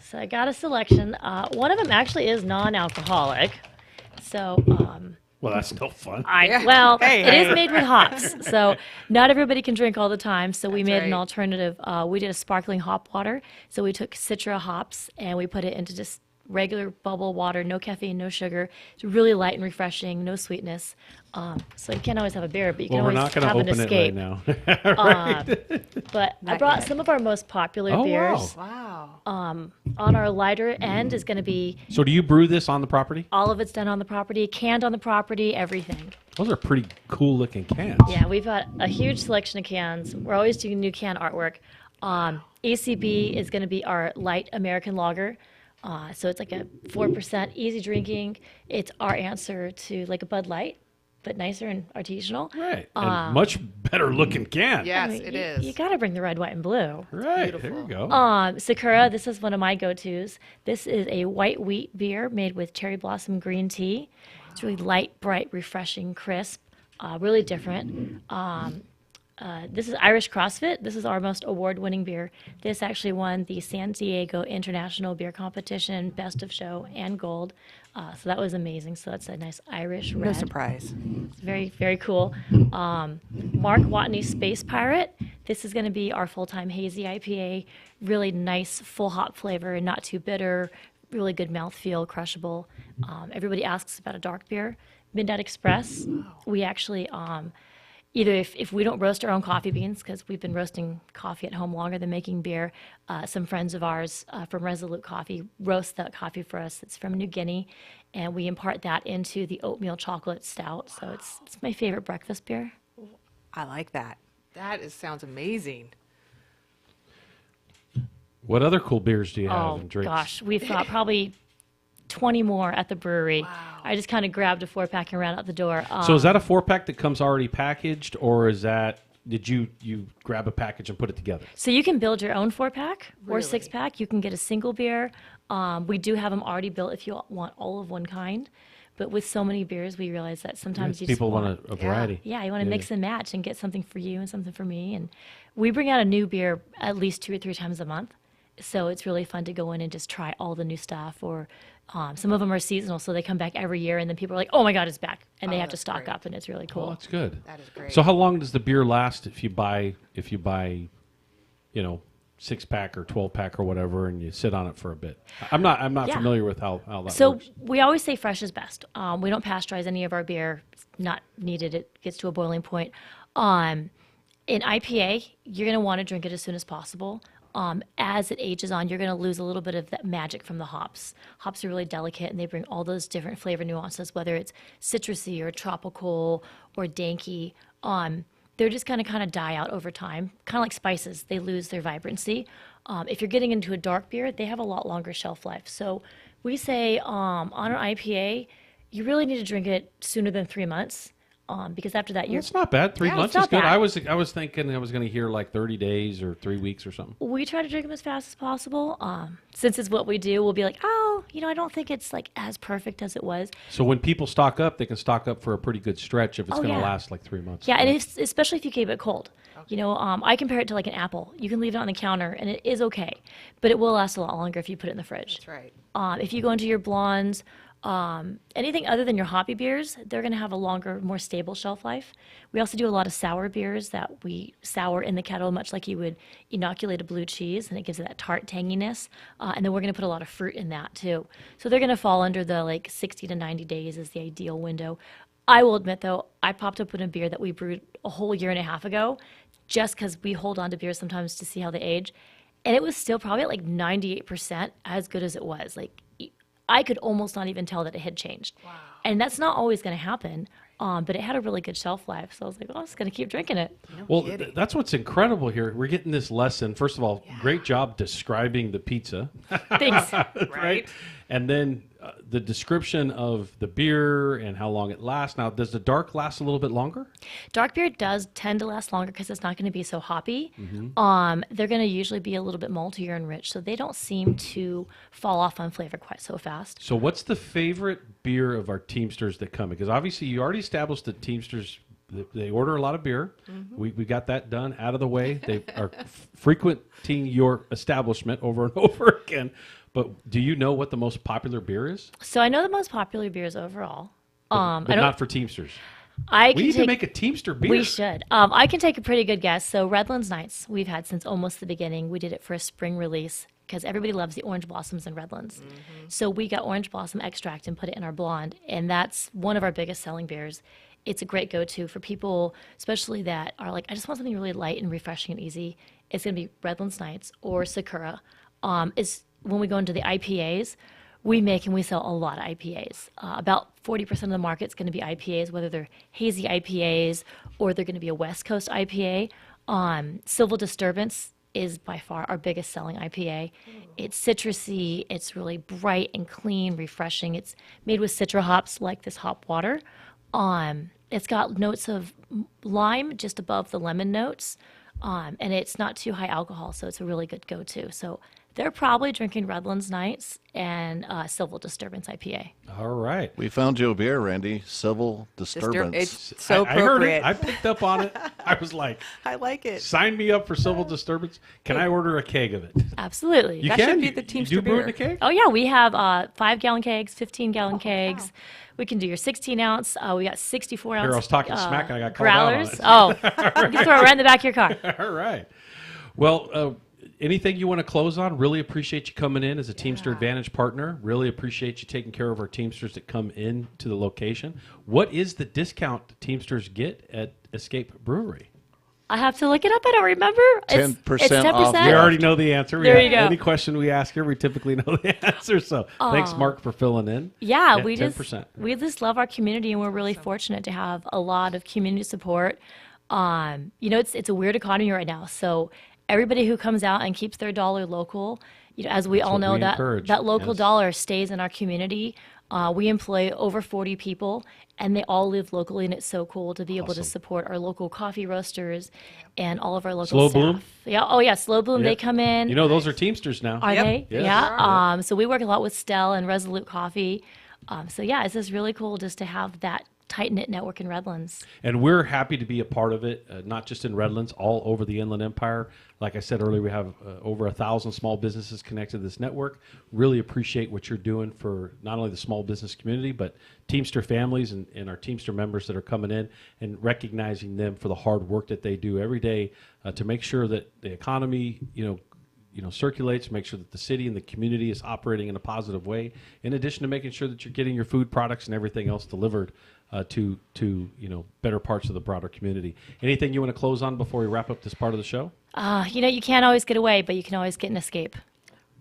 So I got a selection. One of them actually is non-alcoholic. So well, that's no fun. It is made with hops, so not everybody can drink all the time. So we made an alternative. We did a sparkling hop water. So we took Citra hops and we put it into just regular bubble water, no caffeine, no sugar. It's really light and refreshing, no sweetness. So you can't always have a beer, but you can always have an escape. We're not going to open it right now. But I brought some of our most popular beers. Wow. On our lighter end is going to be. So do you brew this on the property? All of it's done on the property, canned on the property, everything. Those are pretty cool looking cans. Yeah, we've got a huge selection of cans. We're always doing new can artwork. ACB is going to be our light American lager. So it's like a 4% easy drinking. It's our answer to like a Bud Light, but nicer and artisanal. Right. And much better looking can. Yes, it is. You got to bring the red, white, and blue. Right. Beautiful. There you go. Sakura, this is one of my go-tos. This is a white wheat beer made with cherry blossom green tea. Wow. It's really light, bright, refreshing, crisp, really different. This is Irish CrossFit. This is our most award-winning beer. This actually won the San Diego International Beer Competition, Best of Show, and Gold. So that was amazing. So that's a nice Irish red. No surprise. It's very, very cool. Mark Watney Space Pirate. This is going to be our full-time hazy IPA. Really nice, full hop flavor and not too bitter. Really good mouthfeel, crushable. Everybody asks about a dark beer. Midnight Express. We actually... either if we don't roast our own coffee beans, because we've been roasting coffee at home longer than making beer, some friends of ours from Resolute Coffee roast that coffee for us. It's from New Guinea, and we impart that into the oatmeal chocolate stout. So it's my favorite breakfast beer. I like that. Sounds amazing. What other cool beers do you have Oh, and drinks? gosh. We've got probably 20 more at the brewery. I just kind of grabbed a 4-pack and ran out the door. So is that a 4-pack that comes already packaged, or is that did you grab a package and put it together? So you can build your own 4-pack or Really? 6-pack. You can get a single beer. We do have them already built if you want all of one kind. But with so many beers, we realize that sometimes you people just want a variety. Yeah, you want to mix and match and get something for you and something for me. And we bring out a new beer at least 2 or 3 times a month. So it's really fun to go in and just try all the new stuff. Or some of them are seasonal, so they come back every year, and then people are like, "Oh my God, it's back!" And they have to stock up, and it's really cool. Oh, that's good. That is great. So how long does the beer last if you buy 6-pack or 12-pack or whatever, and you sit on it for a bit? I'm not Yeah. familiar with how that So works. we always say fresh is best. We don't pasteurize any of our beer. It's not needed. It gets to a boiling point. In IPA, you're going to want to drink it as soon as possible. As it ages on, you're going to lose a little bit of that magic from the hops. Hops are really delicate, and they bring all those different flavor nuances, whether it's citrusy or tropical or danky. They're just going to kind of die out over time, kind of like spices. They lose their vibrancy. If you're getting into a dark beer, they have a lot longer shelf life. So we say on an IPA, you really need to drink it sooner than 3 months. Because after that, It's not bad. 3 Yeah, months it's is not good. bad. I was thinking I was going to hear like 30 days or 3 weeks or something. We try to drink them as fast as possible. Since it's what we do, we'll be like, oh, I don't think it's like as perfect as it was. So when people stock up, they can stock up for a pretty good stretch if it's Oh, going to yeah. last like 3 months. Yeah, and especially if you keep it cold. I compare it to like an apple. You can leave it on the counter, and it is okay, but it will last a lot longer if you put it in the fridge. That's right. If you go into your blondes, anything other than your hoppy beers, they're going to have a longer, more stable shelf life. We also do a lot of sour beers that we sour in the kettle, much like you would inoculate a blue cheese, and it gives it that tart tanginess. And then we're going to put a lot of fruit in that too. So they're going to fall under the like 60 to 90 days is the ideal window. I will admit though, I popped open a beer that we brewed a whole year and a half ago, just because we hold on to beers sometimes to see how they age. And it was still probably at like 98% as good as it was. Like I could almost not even tell that it had changed. Wow. And that's not always going to happen, but it had a really good shelf life. So I was like, I'm just going to keep drinking it. Well, that's what's incredible here. We're getting this lesson. First of all, great job describing the pizza. Thanks. Right? And then the description of the beer and how long it lasts. Now, does the dark last a little bit longer? Dark beer does tend to last longer because it's not going to be so hoppy. Mm-hmm. They're going to usually be a little bit maltier and rich, so they don't seem to fall off on flavor quite so fast. So what's the favorite beer of our Teamsters that come? Because obviously you already established that Teamsters, they order a lot of beer. Mm-hmm. We got that done, out of the way. They are frequenting your establishment over and over again. But do you know what the most popular beer is? So I know the most popular beers overall. But I don't, not for Teamsters. I We can need to take- make a Teamster beer. We should. I can take a pretty good guess. So Redlands Nights, we've had since almost the beginning. We did it for a spring release because everybody loves the orange blossoms in Redlands. So we got orange blossom extract and put it in our blonde, and that's one of our biggest selling beers. It's a great go-to for people, especially that are like, I just want something really light and refreshing and easy. It's going to be Redlands Nights or Sakura. When we go into the IPAs, we make and we sell a lot of IPAs. About 40% of the market's going to be IPAs, whether they're hazy IPAs or they're going to be a West Coast IPA. Civil Disturbance is by far our biggest selling IPA. It's citrusy, it's really bright and clean, refreshing. It's made with citra hops like this hop water. It's got notes of lime just above the lemon notes, and it's not too high alcohol, so it's a really good go-to. So they're probably drinking Redlands Nights and Civil Disturbance IPA. All right. We found you a beer, Randy. Civil Disturbance. It's so I heard it. appropriate. I picked up on it. I was like, I like it. sign me up for Civil Disturbance. Can I order a keg of it? Absolutely. You That can? should be You- the you Teamster do brew it in beer. a keg? Oh, yeah. We have 5-gallon kegs, 15-gallon kegs. We can do your 16-ounce. We got 64-ounce Here, I was talking smack and I got called out on growlers. it. Oh, you can throw it right in the back of your car. All right. Well, anything you want to close on? Really appreciate you coming in as a Teamster Advantage partner. Really appreciate you taking care of our Teamsters that come in to the location. What is the discount Teamsters get at Escape Brewery? I have to look it up. I don't remember. 10% It's 10%. off. We already know the answer. There you go. Any question we ask her, we typically know the answer. So thanks, Aw. Mark, for filling in. Yeah, 10%. we just love our community, and we're really fortunate to have a lot of community support. It's a weird economy right now, so everybody who comes out and keeps their dollar local, as we That's all what know, we that encourage, that local yes. dollar stays in our community. We employ over 40 people, and they all live locally, and it's so cool to be able to support our local coffee roasters and all of our local Slow staff. Bloom? Yeah. Oh yeah, Slow Bloom. Yeah. They come in. Those are Teamsters now. Are they? Yes. Yeah. So we work a lot with Stell and Resolute Coffee. It's just really cool just to have that tight-knit network in Redlands. And we're happy to be a part of it, not just in Redlands, all over the Inland Empire. Like I said earlier, we have over 1,000 small businesses connected to this network. Really appreciate what you're doing for not only the small business community, but Teamster families and our Teamster members that are coming in, and recognizing them for the hard work that they do every day to make sure that the economy, circulates, make sure that the city and the community is operating in a positive way, in addition to making sure that you're getting your food products and everything else delivered to better parts of the broader community. Anything you want to close on before we wrap up this part of the show? You can't always get away, but you can always get an escape.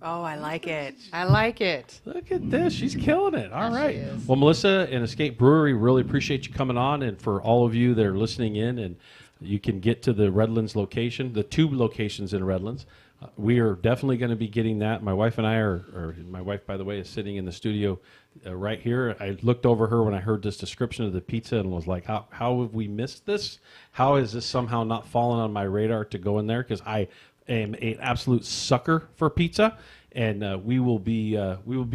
Oh, I like it. I like it. Look at this. She's killing it. All right. Well, Melissa and Escape Brewery, really appreciate you coming on. And for all of you that are listening in, and you can get to the Redlands location, the 2 locations in Redlands. We are definitely going to be getting that. My wife and I my wife, by the way, is sitting in the studio right here. I looked over her when I heard this description of the pizza and was like, how have we missed this? How is this somehow not fallen on my radar to go in there? Because I am an absolute sucker for pizza. And we will be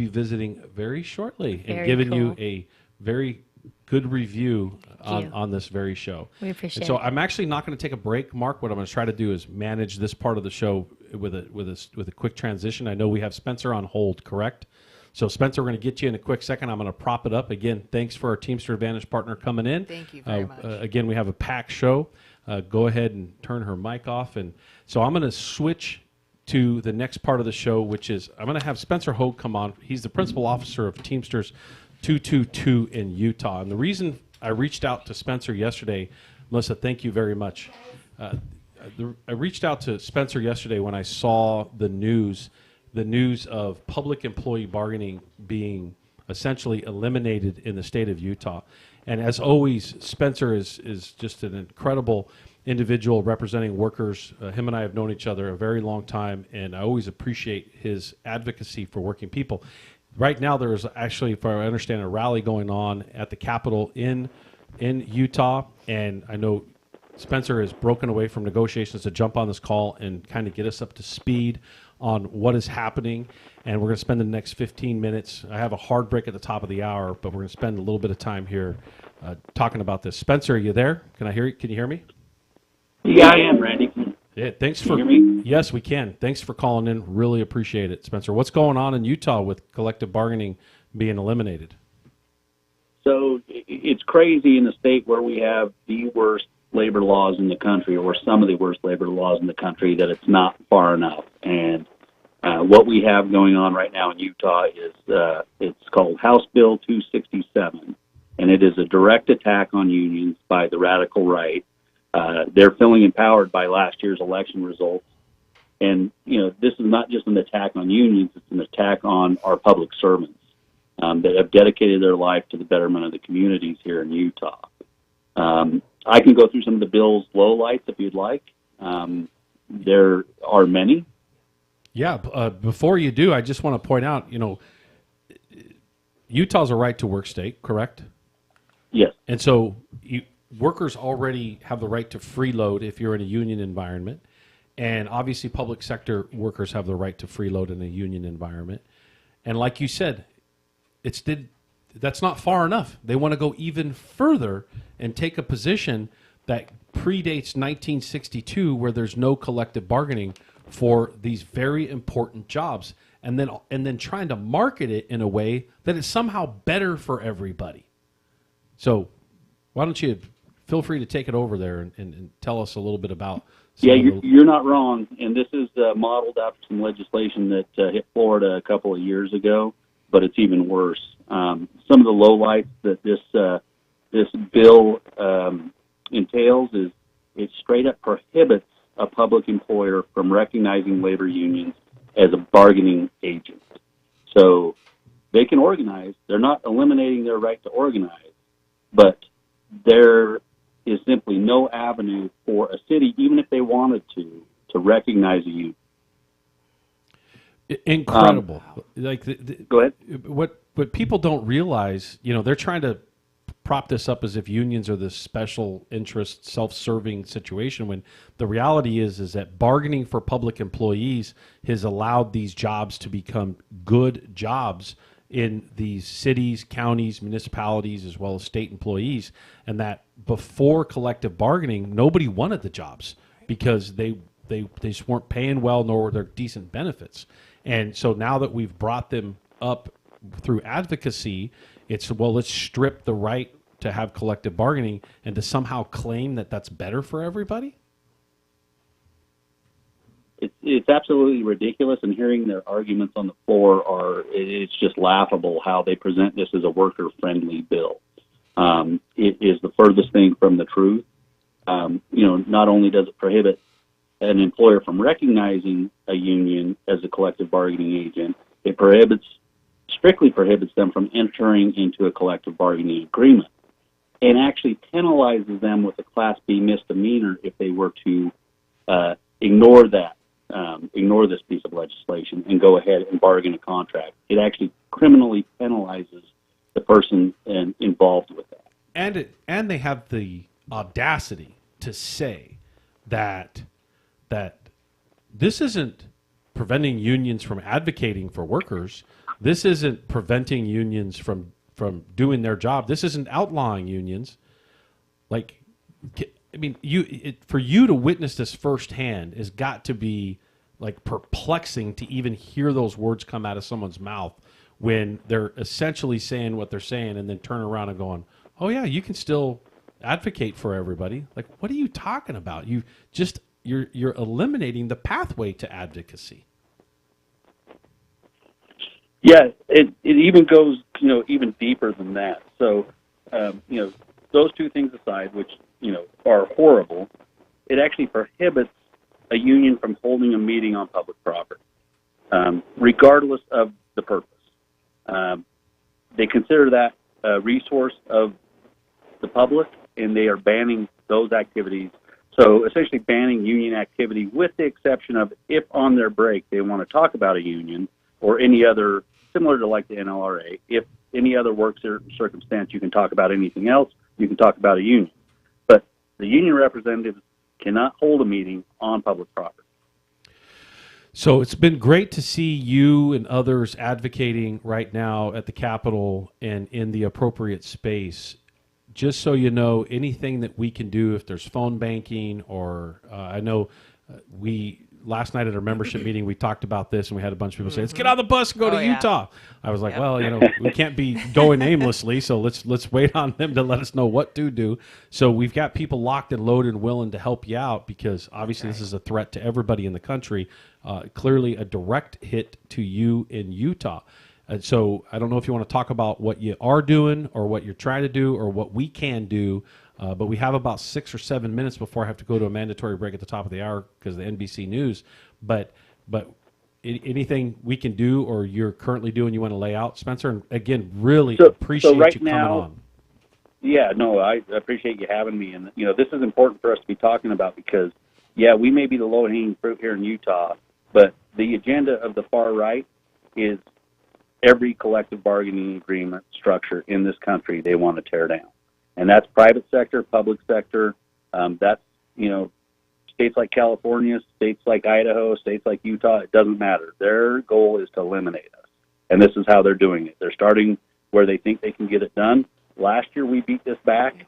visiting very shortly and Very giving you cool. a very good review Thank you. on this very show. We appreciate and so it. I'm actually not going to take a break, Mark. What I'm going to try to do is manage this part of the show with a quick transition. I know we have Spencer on hold, correct? So Spencer, we're going to get you in a quick second. I'm going to prop it up again. Thanks for our Teamster Advantage partner coming in. Thank you very much. Again, we have a packed show. Go ahead and turn her mic off, and so I'm going to switch to the next part of the show, which is I'm going to have Spencer Hogue come on. He's the principal officer of Teamsters 222 in Utah. And the reason I reached out to Spencer yesterday, Melissa, thank you very much. I reached out to Spencer yesterday when I saw the news of public employee bargaining being essentially eliminated in the state of Utah. And as always, Spencer is just an incredible individual representing workers. Him and I have known each other a very long time, and I always appreciate his advocacy for working people. Right now, there is actually, if I understand, a rally going on at the Capitol in Utah, and I know Spencer has broken away from negotiations to jump on this call and kind of get us up to speed on what is happening. And we're going to spend the next 15 minutes. I have a hard break at the top of the hour, but we're going to spend a little bit of time here talking about this. Spencer, are you there? Can I hear you? Can you hear me? Yeah, I am, Randy. Yeah, thanks Can for. you hear me? Yes, we can. Thanks for calling in. Really appreciate it, Spencer. What's going on in Utah with collective bargaining being eliminated? So it's crazy in the state where we have the worst labor laws in the country, or some of the worst labor laws in the country, that it's not far enough. And what we have going on right now in Utah is it's called House Bill 267, and it is a direct attack on unions by the radical right. They're feeling empowered by last year's election results. And, this is not just an attack on unions, it's an attack on our public servants that have dedicated their life to the betterment of the communities here in Utah. I can go through some of the bill's lowlights if you'd like. There are many. Yeah, before you do, I just want to point out, Utah's a right-to-work state, correct? Yes. And so workers already have the right to freeload if you're in a union environment. And obviously, public sector workers have the right to freeload in a union environment. And like you said, that's not far enough. They want to go even further and take a position that predates 1962, where there's no collective bargaining for these very important jobs, and then trying to market it in a way that is somehow better for everybody. So why don't you feel free to take it over there and tell us a little bit about. Yeah, you're not wrong, and this is modeled after some legislation that hit Florida a couple of years ago, but it's even worse. Some of the lowlights that this bill entails is it straight up prohibits a public employer from recognizing labor unions as a bargaining agent. So they can organize. They're not eliminating their right to organize, but there is simply no avenue for a city, even if they wanted to recognize a union. Incredible. Go ahead. What people don't realize, they're trying to prop this up as if unions are this special interest, self-serving situation, when the reality is that bargaining for public employees has allowed these jobs to become good jobs in these cities, counties, municipalities, as well as state employees, and that before collective bargaining, nobody wanted the jobs because they just weren't paying well, nor were there decent benefits. And so now that we've brought them up through advocacy, let's strip the right to have collective bargaining and to somehow claim that that's better for everybody? It's absolutely ridiculous, and hearing their arguments on the floor it's just laughable how they present this as a worker-friendly bill. It is the furthest thing from the truth. Not only does it prohibit an employer from recognizing a union as a collective bargaining agent, it strictly prohibits them from entering into a collective bargaining agreement, and actually penalizes them with a Class B misdemeanor if they were to ignore this piece of legislation and go ahead and bargain a contract. It actually criminally penalizes the person involved with that. And they have the audacity to say that this isn't preventing unions from advocating for workers. This isn't preventing unions from doing their job. This isn't outlawing unions. For you to witness this firsthand has got to be perplexing to even hear those words come out of someone's mouth when they're essentially saying what they're saying and then turn around and going, oh yeah, you can still advocate for everybody. What are you talking about? You're eliminating the pathway to advocacy. Yeah, it even goes, even deeper than that. So, those two things aside, which, are horrible, it actually prohibits a union from holding a meeting on public property, regardless of the purpose. They consider that a resource of the public, and they are banning those activities. So essentially banning union activity, with the exception of if on their break they want to talk about a union or any other, similar to like the NLRA, if any other work circumstance you can talk about anything else, you can talk about a union. But the union representatives cannot hold a meeting on public property. So it's been great to see you and others advocating right now at the Capitol and in the appropriate space. Just so you know, anything that we can do, if there's phone banking or I know last night at our membership meeting, we talked about this and we had a bunch of people say, let's get on the bus and go to Utah. I was like, we can't be going aimlessly, so let's wait on them to let us know what to do. So we've got people locked and loaded and willing to help you out because obviously this is a threat to everybody in the country, clearly a direct hit to you in Utah. So I don't know if you want to talk about what you are doing or what you're trying to do or what we can do, but we have about 6 or 7 minutes before I have to go to a mandatory break at the top of the hour because of the NBC News. But anything we can do or you're currently doing you want to lay out, Spencer? And again, really appreciate you coming on. Yeah, no, I appreciate you having me. And, this is important for us to be talking about because, we may be the low-hanging fruit here in Utah, but the agenda of the far right is every collective bargaining agreement structure in this country they want to tear down. And that's private sector, public sector, that's, states like California, states like Idaho, states like Utah, it doesn't matter. Their goal is to eliminate us. And this is how they're doing it. They're starting where they think they can get it done. Last year, we beat this back.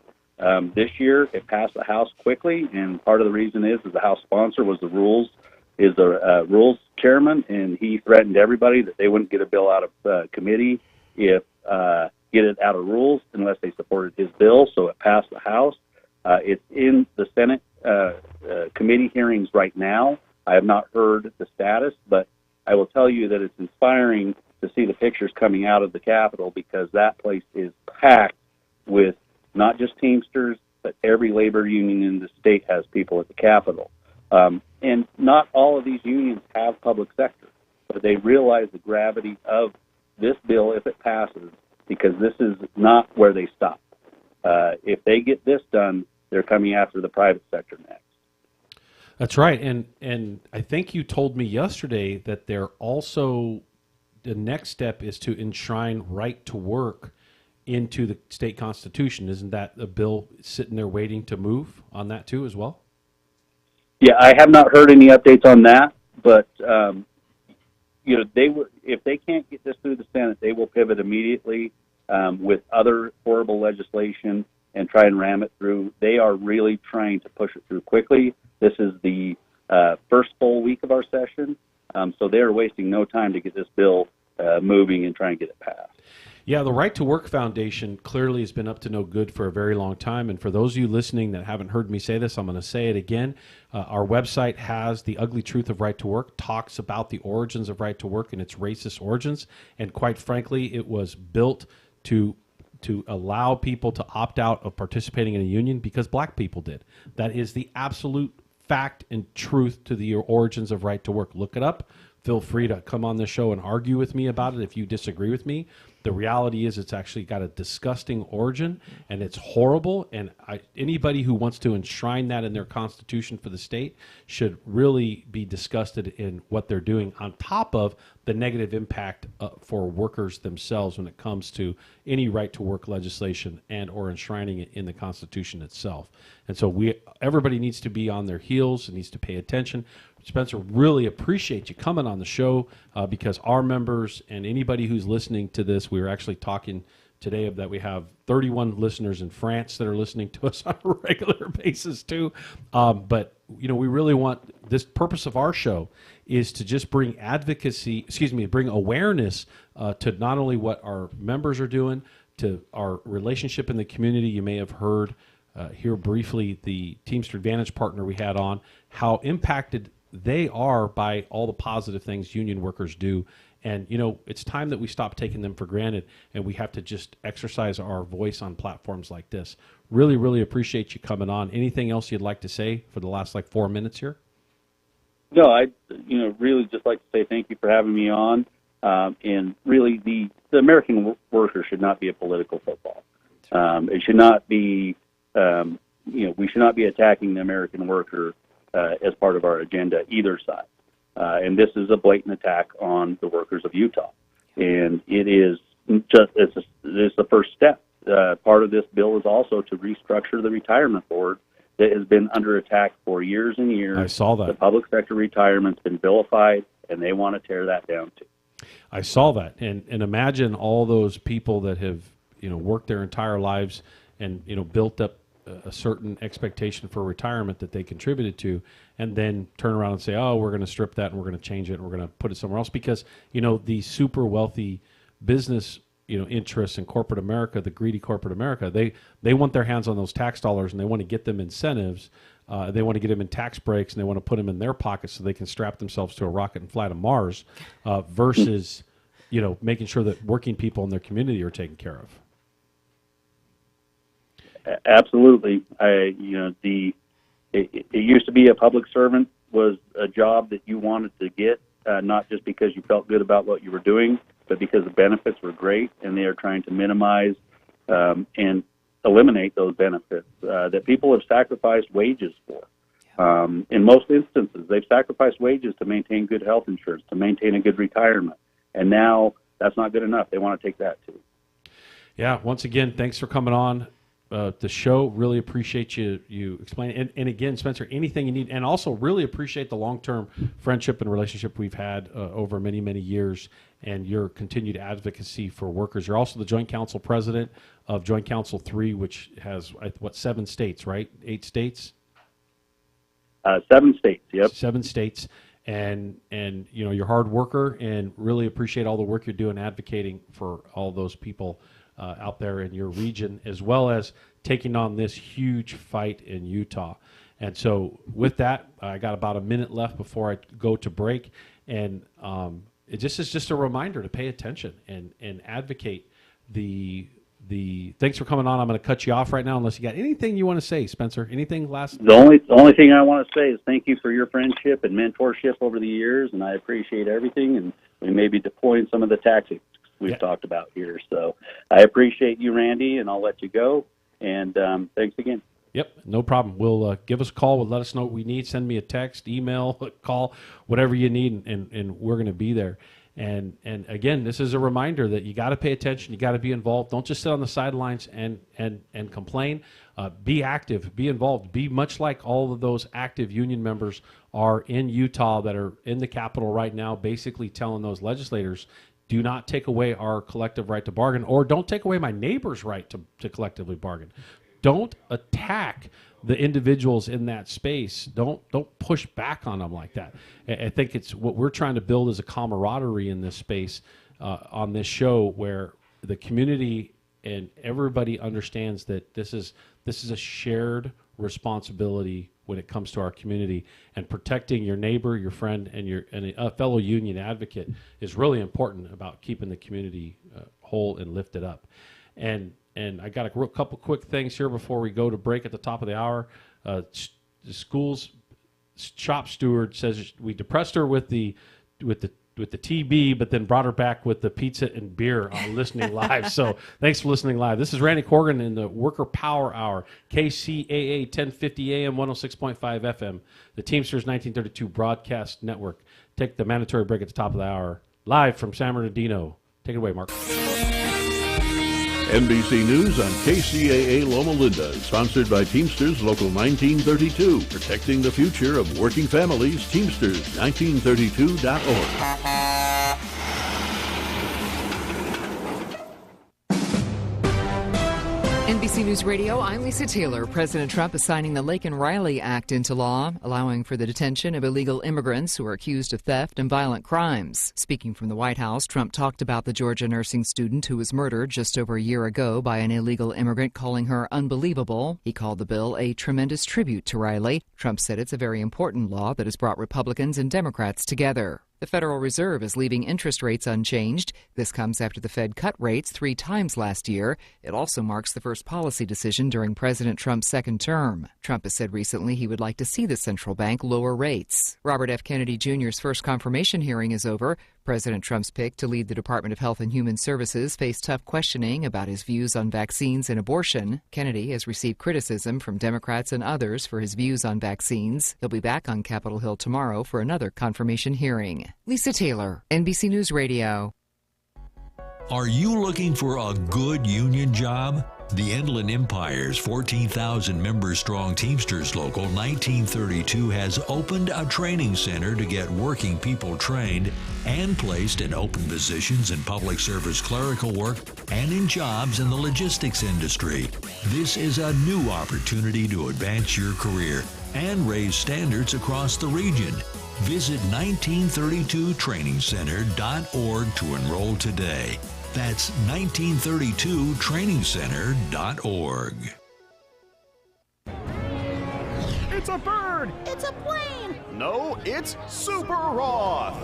This year, it passed the House quickly, and part of the reason is the House sponsor was the rules chairman, and he threatened everybody that they wouldn't get a bill out of committee if get it out of rules unless they supported his bill. So it passed the House. It's in the Senate committee hearings right now. I have not heard the status, but I will tell you that it's inspiring to see the pictures coming out of the Capitol, because that place is packed with not just Teamsters, but every labor union in the state has people at the Capitol. And not all of these unions have public sector, but they realize the gravity of this bill if it passes, because this is not where they stop. If they get this done, they're coming after the private sector next. That's right. And I think you told me yesterday that they're also, the next step is to enshrine right to work into the state constitution. Isn't that a bill sitting there waiting to move on that too as well? Yeah, I have not heard any updates on that, but they will, if they can't get this through the Senate, they will pivot immediately with other horrible legislation and try and ram it through. They are really trying to push it through quickly. This is the first full week of our session, so they are wasting no time to get this bill moving and try and get it passed. Yeah, the Right to Work Foundation clearly has been up to no good for a very long time. And for those of you listening that haven't heard me say this, I'm going to say it again. Our website has The Ugly Truth of Right to Work, talks about the origins of Right to Work and its racist origins. And quite frankly, it was built to allow people to opt out of participating in a union because black people did. That is the absolute fact and truth to the origins of Right to Work. Look it up. Feel free to come on the show and argue with me about it if you disagree with me. The reality is it's actually got a disgusting origin, and it's horrible, and anybody who wants to enshrine that in their constitution for the state should really be disgusted in what they're doing, on top of the negative impact for workers themselves when it comes to any right-to-work legislation and or enshrining it in the Constitution itself. And so everybody needs to be on their heels and needs to pay attention. Spencer, really appreciate you coming on the show because our members and anybody who's listening to this, we were actually talking today that we have 31 listeners in France that are listening to us on a regular basis too. But we really want, this purpose of our show is to just bring bring awareness to not only what our members are doing, to our relationship in the community. You may have heard here briefly the Teamster Advantage partner we had on, how impacted they are by all the positive things union workers do. And, it's time that we stop taking them for granted, and we have to just exercise our voice on platforms like this. Really, really appreciate you coming on. Anything else you'd like to say for the last 4 minutes here? No, I really just like to say thank you for having me on. And really, the American worker should not be a political football. It should not be, we should not be attacking the American worker as part of our agenda, either side. And this is a blatant attack on the workers of Utah. And it is it's the first step. Part of this bill is also to restructure the retirement board that has been under attack for years and years. I saw that. The public sector retirement's been vilified, and they want to tear that down too. I saw that. And imagine all those people that have, worked their entire lives and, built up a certain expectation for retirement that they contributed to, and then turn around and say, oh, we're going to strip that and we're going to change it and we're going to put it somewhere else because, the super wealthy business, interests in corporate America, the greedy corporate America, they want their hands on those tax dollars and they want to get them incentives. They want to get them in tax breaks and they want to put them in their pockets so they can strap themselves to a rocket and fly to Mars versus, making sure that working people in their community are taken care of. Absolutely. It used to be a public servant was a job that you wanted to get, not just because you felt good about what you were doing, but because the benefits were great, and they are trying to minimize and eliminate those benefits that people have sacrificed wages for. In most instances, they've sacrificed wages to maintain good health insurance, to maintain a good retirement, and now that's not good enough. They want to take that too. Yeah, once again, thanks for coming on. the show. Really appreciate you explaining. And again, Spencer, anything you need, and also really appreciate the long-term friendship and relationship we've had over many, many years, and your continued advocacy for workers. You're also the Joint Council President of Joint Council 3, which has, 7 states, right? 8 states? 7 states, yep. 7 states. And you're a hard worker, and really appreciate all the work you're doing advocating for all those people out there in your region, as well as taking on this huge fight in Utah. And so with that, I got about a minute left before I go to break. And it just is just a reminder to pay attention and advocate the thanks for coming on. I'm going to cut you off right now unless you got anything you want to say, Spencer. Anything last? The only thing I want to say is thank you for your friendship and mentorship over the years, and I appreciate everything. And we may be deploying some of the tactics we've talked about here. So I appreciate you, Randy, and I'll let you go. And thanks again. Yep, no problem. We'll give us a call. Let us know what we need. Send me a text, email, call, whatever you need, and we're going to be there. And again, this is a reminder that you got to pay attention. You got to be involved. Don't just sit on the sidelines and complain. Be active. Be involved. Be much like all of those active union members are in Utah that are in the Capitol right now, basically telling those legislators, do not take away our collective right to bargain, or don't take away my neighbor's right to collectively bargain. Don't attack the individuals in that space. Don't push back on them like that. I think it's what we're trying to build is a camaraderie in this space on this show, where the community and everybody understands that this is a shared responsibility when it comes to our community, and protecting your neighbor, your friend, and a fellow union advocate is really important about keeping the community whole and lifted up. And I got a couple quick things here before we go to break at the top of the hour. The school's shop steward says we depressed her with the TB, but then brought her back with the pizza and beer on Listening Live. So thanks for listening live. This is Randy Corrigan in the Worker Power Hour, KCAA 1050 AM, 106.5 FM, the Teamsters 1932 Broadcast Network. Take the mandatory break at the top of the hour, live from San Bernardino. Take it away, Mark. NBC News on KCAA Loma Linda, sponsored by Teamsters Local 1932, protecting the future of working families. Teamsters1932.org. NBC News Radio, I'm Lisa Taylor. President Trump is signing the Laken Riley Act into law, allowing for the detention of illegal immigrants who are accused of theft and violent crimes. Speaking from the White House, Trump talked about the Georgia nursing student who was murdered just over a year ago by an illegal immigrant, calling her unbelievable. He called the bill a tremendous tribute to Riley. Trump said it's a very important law that has brought Republicans and Democrats together. The Federal Reserve is leaving interest rates unchanged. This comes after the Fed cut rates 3 times last year. It also marks the first policy decision during President Trump's second term. Trump has said recently he would like to see the central bank lower rates. Robert F. Kennedy Jr.'s first confirmation hearing is over. President Trump's pick to lead the Department of Health and Human Services faced tough questioning about his views on vaccines and abortion. Kennedy has received criticism from Democrats and others for his views on vaccines. He'll be back on Capitol Hill tomorrow for another confirmation hearing. Lisa Taylor, NBC News Radio. Are you looking for a good union job? The Inland Empire's 14,000 member strong Teamsters Local 1932 has opened a training center to get working people trained and placed in open positions in public service clerical work and in jobs in the logistics industry. This is a new opportunity to advance your career and raise standards across the region. Visit 1932trainingcenter.org to enroll today. That's 1932trainingcenter.org. It's a bird! It's a plane! No, it's Super Roth!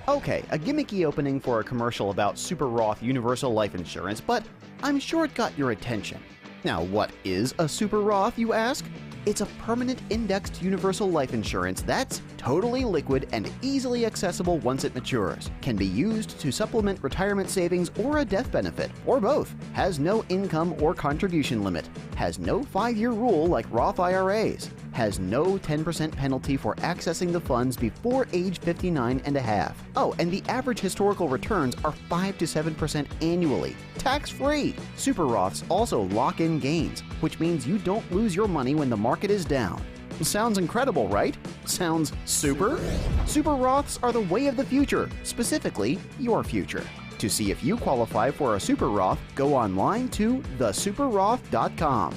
Okay, a gimmicky opening for a commercial about Super Roth Universal Life Insurance, but I'm sure it got your attention. Now, what is a Super Roth, you ask? It's a permanent indexed universal life insurance that's totally liquid and easily accessible once it matures. Can be used to supplement retirement savings or a death benefit, or both. Has no income or contribution limit. Has no 5-year rule like Roth IRAs. Has no 10% penalty for accessing the funds before age 59 and a half. Oh, and the average historical returns are 5 to 7% annually, tax-free. Super Roths also lock in gains, which means you don't lose your money when the market is down. Sounds incredible, right? Sounds super? Super Roths are the way of the future, specifically your future. To see if you qualify for a Super Roth, go online to thesuperroth.com.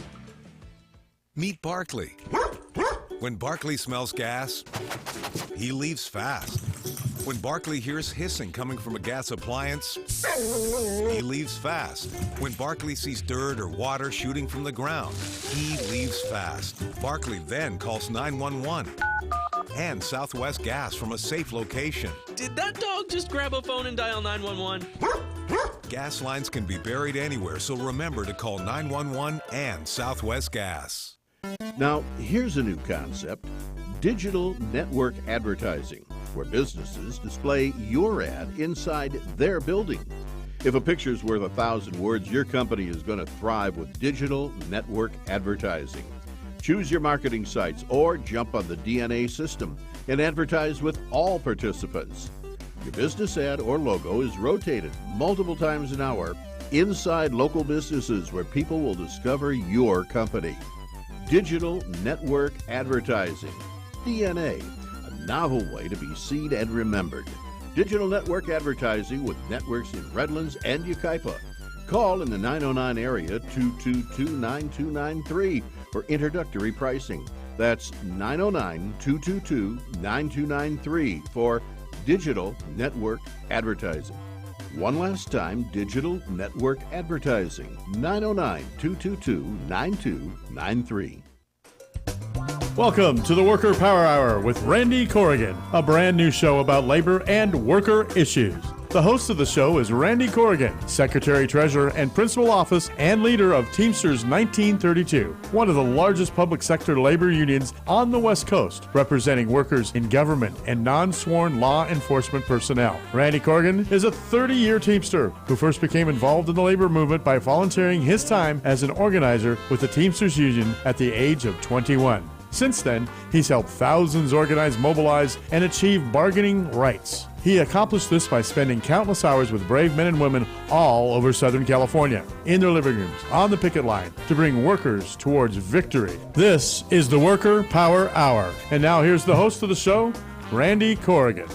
Meet Barkley. When Barkley smells gas, he leaves fast. When Barkley hears hissing coming from a gas appliance, he leaves fast. When Barkley sees dirt or water shooting from the ground, he leaves fast. Barkley then calls 911 and Southwest Gas from a safe location. Did that dog just grab a phone and dial 911? Gas lines can be buried anywhere, so remember to call 911 and Southwest Gas. Now, here's a new concept: digital network advertising, where businesses display your ad inside their building. If a picture's worth 1,000 words, your company is going to thrive with digital network advertising. Choose your marketing sites or jump on the DNA system and advertise with all participants. Your business ad or logo is rotated multiple times an hour inside local businesses where people will discover your company. Digital network advertising, DNA, a novel way to be seen and remembered. Digital network advertising with networks in Redlands and Yucaipa. Call in the 909 area 222-9293 for introductory pricing. That's 909-222-9293 for digital network advertising. One last time, digital network advertising, 909-222-9293. Welcome to the Worker Power Hour with Randy Corrigan, a brand new show about labor and worker issues. The host of the show is Randy Corrigan, Secretary Treasurer and Principal Office and leader of Teamsters 1932, one of the largest public sector labor unions on the West Coast, representing workers in government and non-sworn law enforcement personnel. Randy Corrigan is a 30-year Teamster who first became involved in the labor movement by volunteering his time as an organizer with the Teamsters Union at the age of 21. Since then, he's helped thousands organize, mobilize, and achieve bargaining rights. He accomplished this by spending countless hours with brave men and women all over Southern California, in their living rooms, on the picket line, to bring workers towards victory. This is the Worker Power Hour. And now here's the host of the show, Randy Corrigan.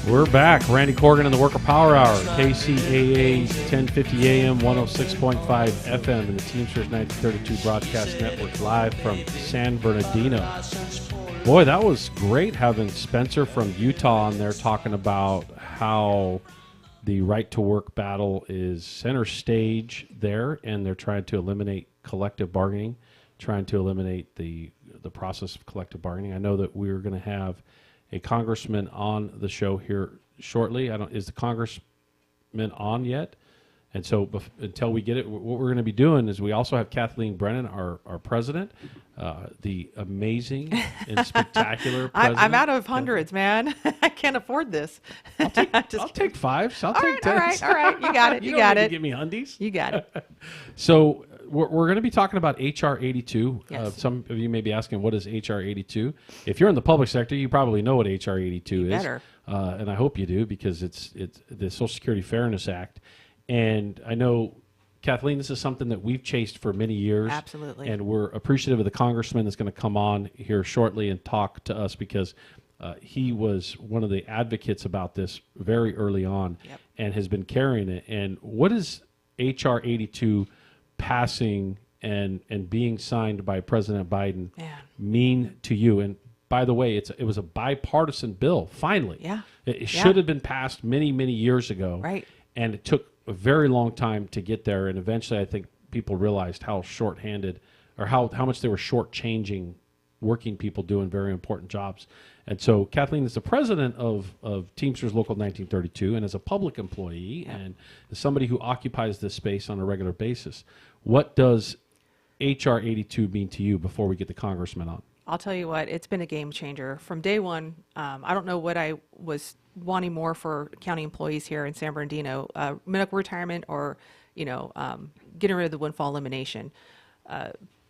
We're back. Randy Corrigan in the Worker Power Hour, KCAA 1050 AM, 106.5 FM, and the Teamsters 1932 Broadcast Network, live from San Bernardino. Boy, that was great having Spencer from Utah on there talking about how the right to work battle is center stage there, and they're trying to eliminate collective bargaining, trying to eliminate the process of collective bargaining. I know that we're going to have a congressman on the show here shortly. Is the congressman on yet? And so until we get it, what we're going to be doing is we also have Kathleen Brennan, our president, the amazing and spectacular president. I'm out of hundreds, man. I can't afford this. I'll take fives. I'll take tens. All right. You got it. You got don't need it. to give me undies. You got it. So we're going to be talking about H.R. 82. Yes. Some of you may be asking, what is H.R. 82? If you're in the public sector, you probably know what H.R. 82 is. Better. And I hope you do, because it's the Social Security Fairness Act. And I know, Kathleen, this is something that we've chased for many years. Absolutely. And we're appreciative of the congressman that's going to come on here shortly and talk to us, because he was one of the advocates about this very early on. Yep. And has been carrying it. And what is H.R. 82 passing and being signed by President Biden mean to you? And by the way, it was a bipartisan bill, finally. Yeah. It should have been passed many, many years ago. Right. And it took a very long time to get there. And eventually, I think people realized how shorthanded, or how much they were shortchanging working people doing very important jobs. And so Kathleen is the president of Teamsters Local 1932, and as a public employee and as somebody who occupies this space on a regular basis, what does HR 82 mean to you before we get the congressman on? I'll tell you what, it's been a game changer. From day one, I don't know what I was wanting more for county employees here in San Bernardino, medical retirement or, getting rid of the windfall elimination.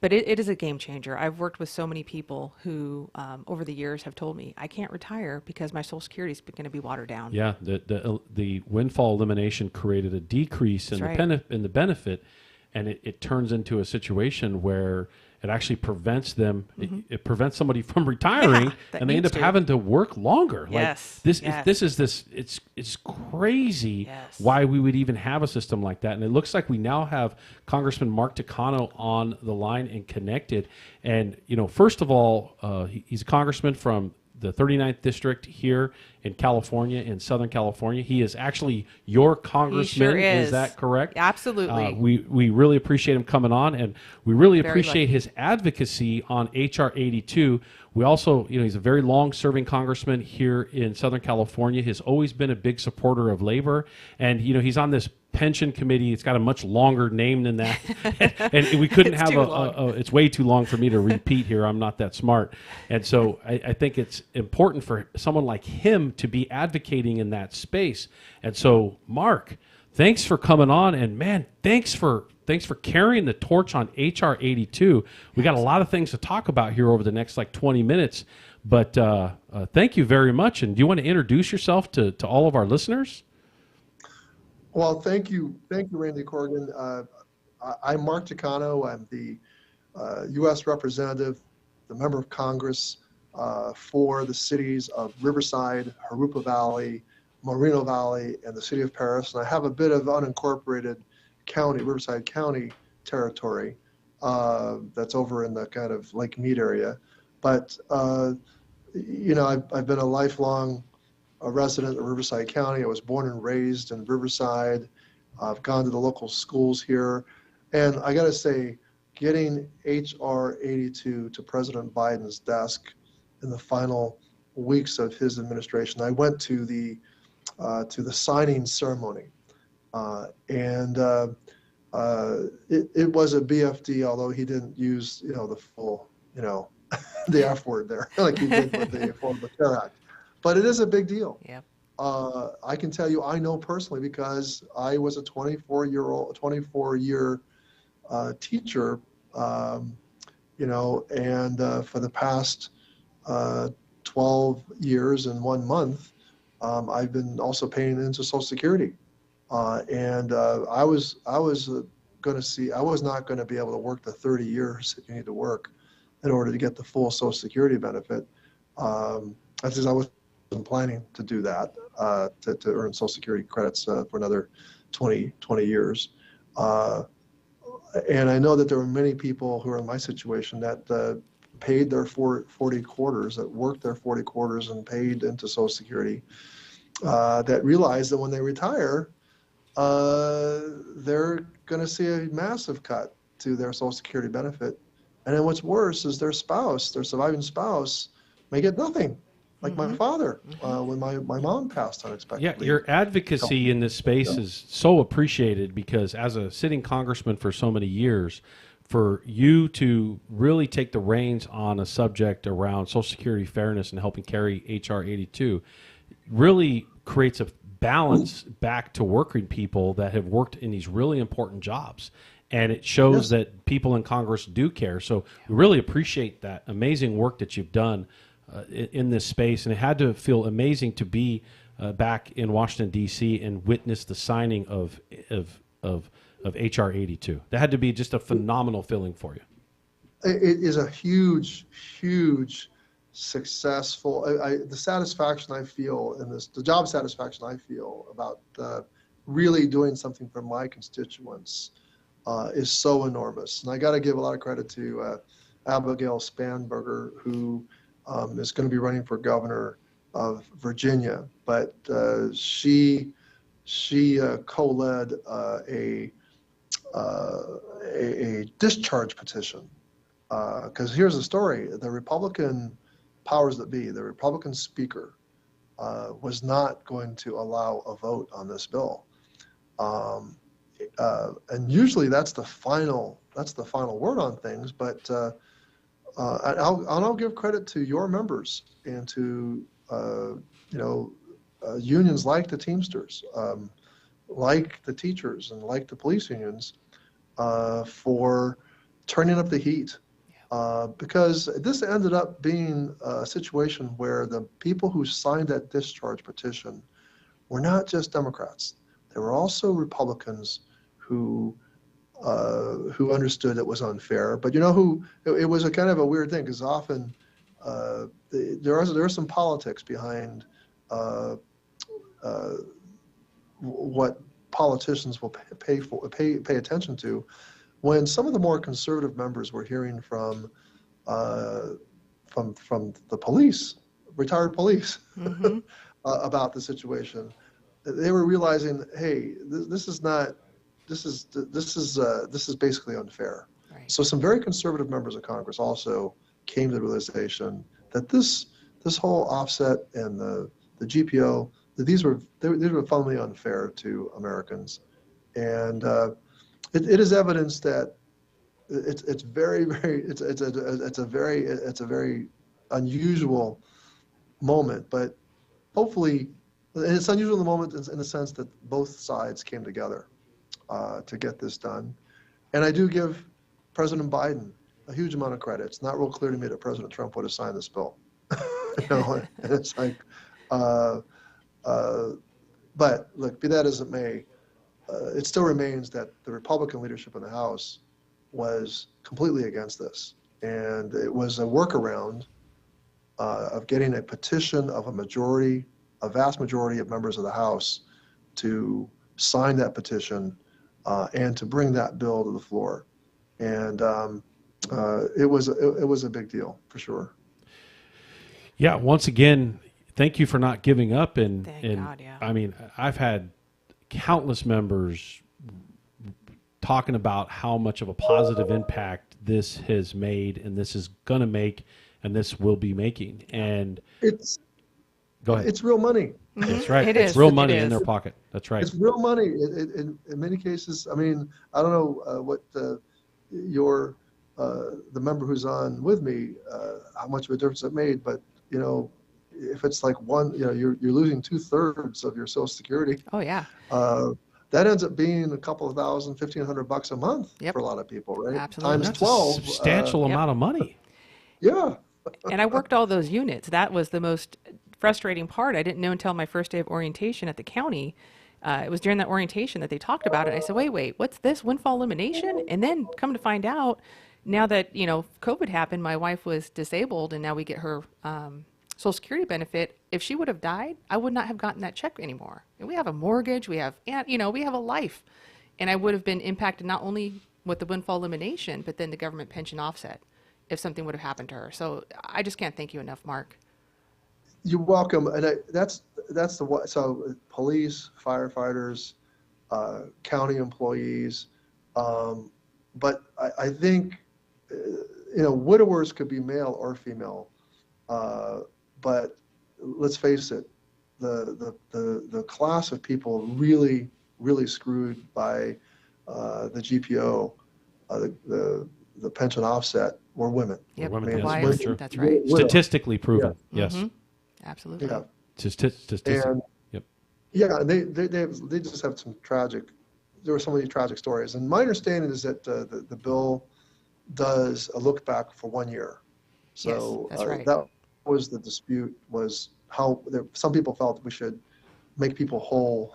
But it is a game changer. I've worked with so many people who, over the years, have told me, I can't retire because my Social Security is going to be watered down. Yeah, the windfall elimination created a decrease in in the benefit, and it turns into a situation where it actually prevents them. It prevents somebody from retiring, and they end up having to work longer. Yes. Like it's crazy why we would even have a system like that. And it looks like we now have Congressman Mark Takano on the line and connected. And first of all, he's a congressman from the 39th district here in California, in Southern California. He is actually your congressman. He sure is. That correct? Absolutely. We really appreciate him coming on, and we really Very appreciate lucky. his advocacy on HR 82. We also, he's a very long-serving congressman here in Southern California. He's always been a big supporter of labor, and he's on this pension committee. It's got a much longer name than that, and we couldn't have it's way too long for me to repeat here. I'm not that smart, and so I think it's important for someone like him to be advocating in that space. And so, Mark, thanks for coming on, and man, thanks for carrying the torch on HR 82. We got a lot of things to talk about here over the next 20 minutes, but thank you very much. And do you want to introduce yourself to all of our listeners? Well, thank you, Randy Corrigan. I'm Mark Takano. I'm the U.S. representative, the member of Congress for the cities of Riverside, Jurupa Valley, Moreno Valley, and the city of Paris. And I have a bit of unincorporated county, Riverside County territory that's over in the kind of Lake Mead area. But, I've been a lifelong resident of Riverside County. I was born and raised in Riverside. I've gone to the local schools here. And I got to say, getting HR 82 to President Biden's desk in the final weeks of his administration, I went to the signing ceremony. It was a BFD, although he didn't use, the full, the F word there, like he did with the Affordable Care Act. But it is a big deal. Yep. I can tell you, I know personally because I was a 24-year teacher, and for the past 12 years and 1 month, I've been also paying into Social Security. I was not going to be able to work the 30 years that you need to work in order to get the full Social Security benefit. That's because I wasn't planning to do that, to earn Social Security credits for another 20 years. And I know that there were many people who are in my situation that paid their 40 quarters, that worked their 40 quarters and paid into Social Security, that realize that when they retire, they're going to see a massive cut to their Social Security benefit. And then what's worse is their surviving spouse, may get nothing. Like my father, when my mom passed unexpectedly. Yeah, your advocacy in this space is so appreciated because as a sitting congressman for so many years, for you to really take the reins on a subject around Social Security fairness and helping carry HR 82 really creates a balance back to working people that have worked in these really important jobs. And it shows that people in Congress do care. So we really appreciate that amazing work that you've done in this space, and it had to feel amazing to be back in Washington D.C. and witness the signing of HR 82. That had to be just a phenomenal feeling for you. It is a huge successful. The satisfaction I feel in this, the job satisfaction I feel about really doing something for my constituents is so enormous. And I got to give a lot of credit to Abigail Spanberger, who is going to be running for governor of Virginia, but she co-led a discharge petition Because here's the story: the Republican powers that be, the Republican speaker, was not going to allow a vote on this bill. And usually that's the final word on things. But I'll give credit to your members and to unions like the Teamsters, like the teachers, and like the police unions, for turning up the heat. Because this ended up being a situation where the people who signed that discharge petition were not just Democrats. There were also Republicans who understood it was unfair. But it was a kind of a weird thing, because often there are some politics behind what politicians will pay attention to. When some of the more conservative members were hearing from the police, retired police, Mm-hmm. about the situation, they were realizing, hey, this is basically unfair. Right. So some very conservative members of Congress also came to the realization that this whole offset and the GPO, that these were fundamentally unfair to Americans, and it is evidence that it's a very unusual moment, but hopefully, and it's unusual in the moment in the sense that both sides came together to get this done. And I do give President Biden a huge amount of credit. It's not real clear to me that President Trump would have signed this bill. And it's like, but look, be that as it may, it still remains that the Republican leadership in the House was completely against this. And it was a workaround of getting a petition of a vast majority of members of the House to sign that petition and to bring that bill to the floor. And it was a big deal, for sure. Yeah, once again, thank you for not giving up. And God, yeah. I mean, I've had countless members talking about how much of a positive impact this has made, and this is going to make, and this will be making. And go ahead. It's real money. That's right. It It's is. real It money is. in their pocket. That's right. It's real money. In many cases, I mean, I don't know what the member who's on with me, how much of a difference it made, but if it's like you're losing 2/3 of your Social Security. Oh yeah. That ends up being a couple of $1,000, $1,500 a month for a lot of people, right? Absolutely. Times That's 12. a substantial amount of money. Yeah. And I worked all those units. That was the most frustrating part. I didn't know until my first day of orientation at the county. It was during that orientation that they talked about it. I said, wait, what's this? Windfall elimination? And then come to find out, now that, COVID happened, my wife was disabled, and now we get her Social Security benefit. If she would have died, I would not have gotten that check anymore. And we have a mortgage, we have a life. And I would have been impacted not only with the windfall elimination, but then the government pension offset if something would have happened to her. So I just can't thank you enough, Mark. You're welcome. And so police, firefighters, county employees, but I think, widowers could be male or female, but let's face it, the class of people really, really screwed by the GPO, the pension offset, were women. Yep. Women, The yes, wives, that's true. that's right. Statistically proven, yes. Mhm. Absolutely. Yeah. Statistics. And Yep. yeah, they just have some there were so many tragic stories. And my understanding is that the bill does a look back for 1 year. So Yes, that's right. that was the dispute, was how some people felt that we should make people whole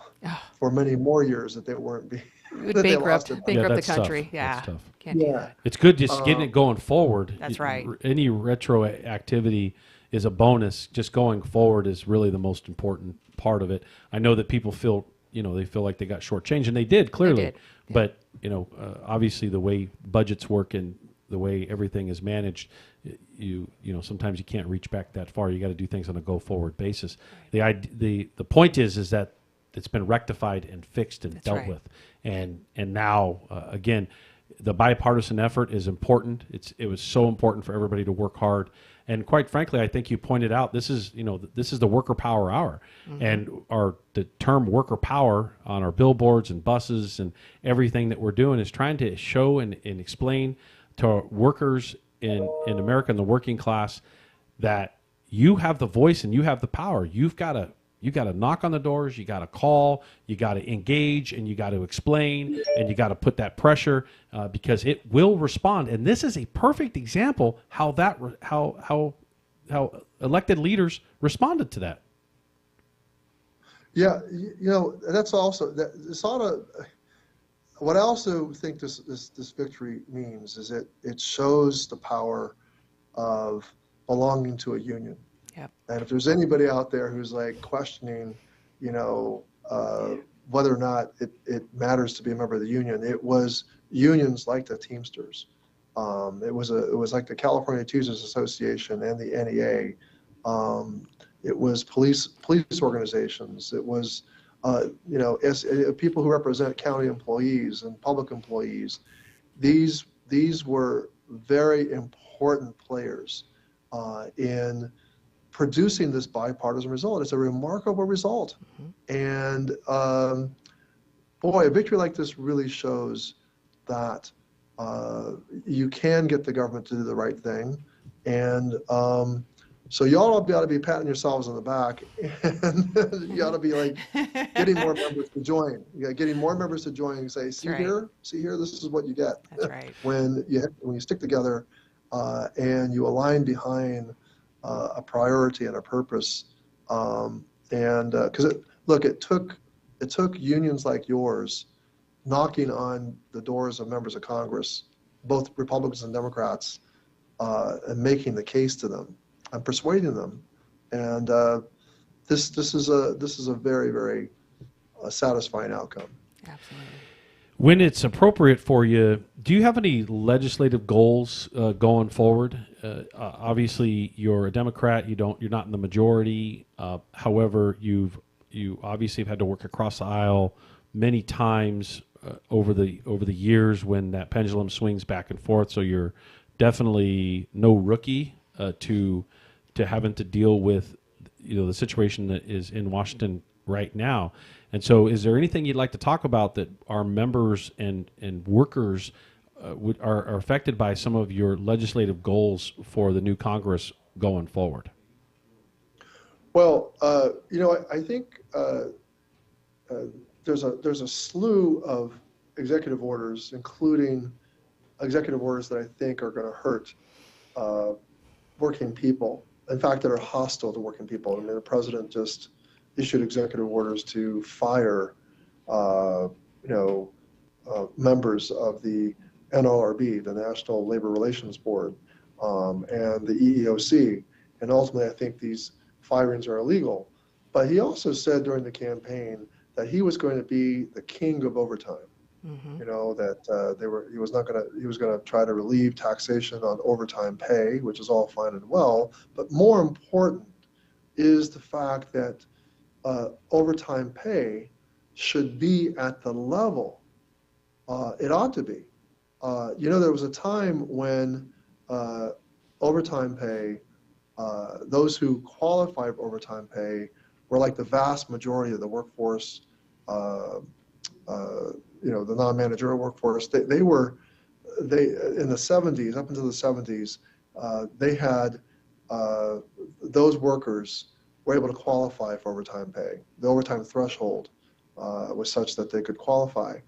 for many more years, that they weren't being. It would that they lost bankrupt it. the that's tough. country. That's Yeah. tough. Can't do Yeah. that. It's good just getting it going forward. That's right. Any retroactivity is a bonus. Just going forward is really the most important part of it. I know that people feel, they feel like they got shortchanged, and they did, clearly. did. But, obviously the way budgets work and the way everything is managed, sometimes you can't reach back that far. You got to do things on a go forward basis. The point is that it's been rectified and fixed and dealt right. with. And now, again, the bipartisan effort is important. It was so important for everybody to work hard. And quite frankly, I think you pointed out this is the worker power hour, and the term worker power on our billboards and buses and everything that we're doing is trying to show and explain to workers in America and the working class that you have the voice and you have the power. You've got to knock on the doors, you got to call, you got to engage, and you got to explain, and you got to put that pressure because it will respond. And this is a perfect example how elected leaders responded to that. Yeah, that's also it's not a. What I also think this victory means is it shows the power of belonging to a union. Yep. And if there's anybody out there who's like questioning, whether or not it matters to be a member of the union, it was unions like the Teamsters. It was like the California Teamsters Association and the NEA. It was police organizations. It was people who represent county employees and public employees. These were very important players in producing this bipartisan result. It's a remarkable result. And boy, a victory like this really shows that you can get the government to do the right thing. And so y'all ought to be patting yourselves on the back, and you ought to be like getting more members to join. Getting more members to join and say, see here, this is what you get. That's right. when you stick together and you align behind a priority and a purpose, because it took unions like yours knocking on the doors of members of Congress, both Republicans and Democrats, and making the case to them and persuading them, and this is a very, very satisfying outcome. Absolutely. When it's appropriate for you, do you have any legislative goals going forward? Obviously, you're a Democrat. You're not in the majority. However, you obviously have had to work across the aisle many times over the years when that pendulum swings back and forth. So you're definitely no rookie to having to deal with the situation that is in Washington right now. And so is there anything you'd like to talk about that our members and workers are affected by some of your legislative goals for the new Congress going forward? Well, I think there's a slew of executive orders, including executive orders that I think are going to hurt working people. In fact, that are hostile to working people. I mean, the president just issued executive orders to fire, members of the NLRB, the National Labor Relations Board, and the EEOC. And ultimately, I think these firings are illegal. But he also said during the campaign that he was going to be the king of overtime. That he was going to try to relieve taxation on overtime pay, which is all fine and well. But more important is the fact that overtime pay should be at the level it ought to be. There was a time when overtime pay, those who qualify for overtime pay were like the vast majority of the workforce, the non-managerial workforce. They in the 70s, up until the 70s, they had those workers were able to qualify for overtime pay. The overtime threshold was such that they could qualify.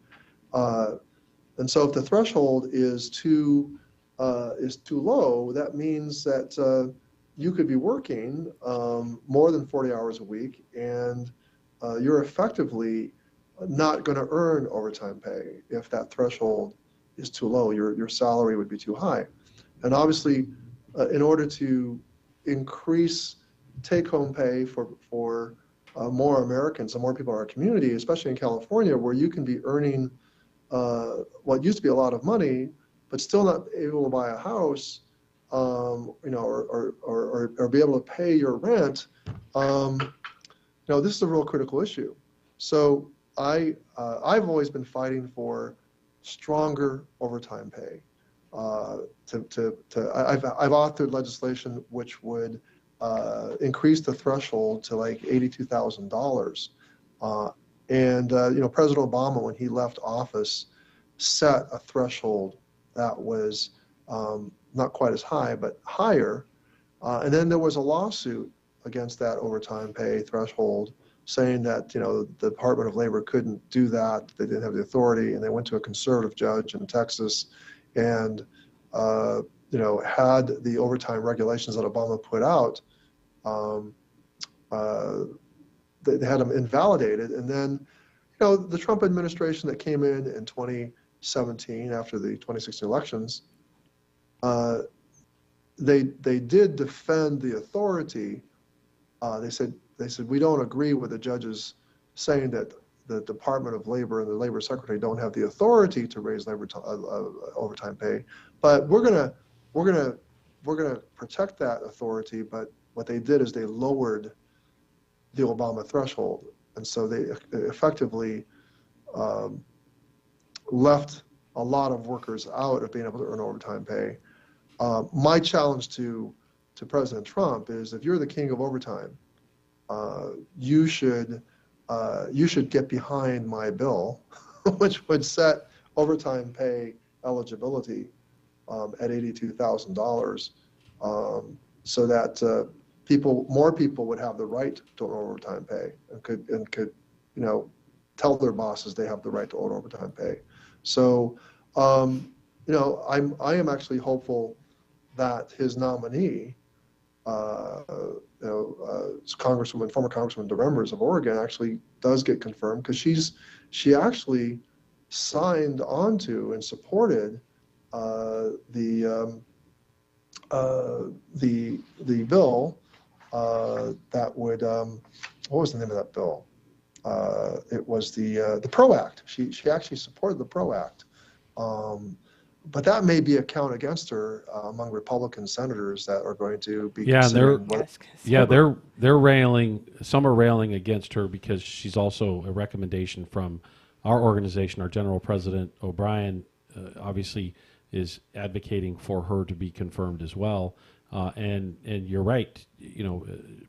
And so if the threshold is too low, that means that you could be working more than 40 hours a week, and you're effectively not going to earn overtime pay if that threshold is too low. Your salary would be too high. And obviously, in order to increase take-home pay for more Americans and more people in our community, especially in California, where you can be earning what used to be a lot of money, but still not able to buy a house, or be able to pay your rent. This is a real critical issue. So I've always been fighting for stronger overtime pay. I've authored legislation which would increase the threshold to like $82,000. President Obama, when he left office, set a threshold that was not quite as high, but higher. And then there was a lawsuit against that overtime pay threshold, saying that the Department of Labor couldn't do that, they didn't have the authority, and they went to a conservative judge in Texas, and had the overtime regulations that Obama put out, they had them invalidated. And then the Trump administration that came in 2017 after the 2016 elections, they did defend the authority. They said we don't agree with the judges saying that the Department of Labor and the Labor Secretary don't have the authority to raise overtime pay, but we're gonna protect that authority. But what they did is they lowered the Obama threshold, and so they effectively left a lot of workers out of being able to earn overtime pay. My challenge to President Trump is, if you're the king of overtime, you should get behind my bill, which would set overtime pay eligibility at $82,000, so that more people would have the right to earn overtime pay and could tell their bosses they have the right to earn overtime pay. So I am actually hopeful that his nominee, former Congresswoman DeRemers of Oregon, actually does get confirmed, because she actually signed onto and supported the bill that would what was the name of that bill? It was the PRO Act. She actually supported the PRO Act. But that may be a count against her among Republican senators that are going to be they're railing. Some are railing against her because she's also a recommendation from our organization. Our General President O'Brien obviously is advocating for her to be confirmed as well. And you're right.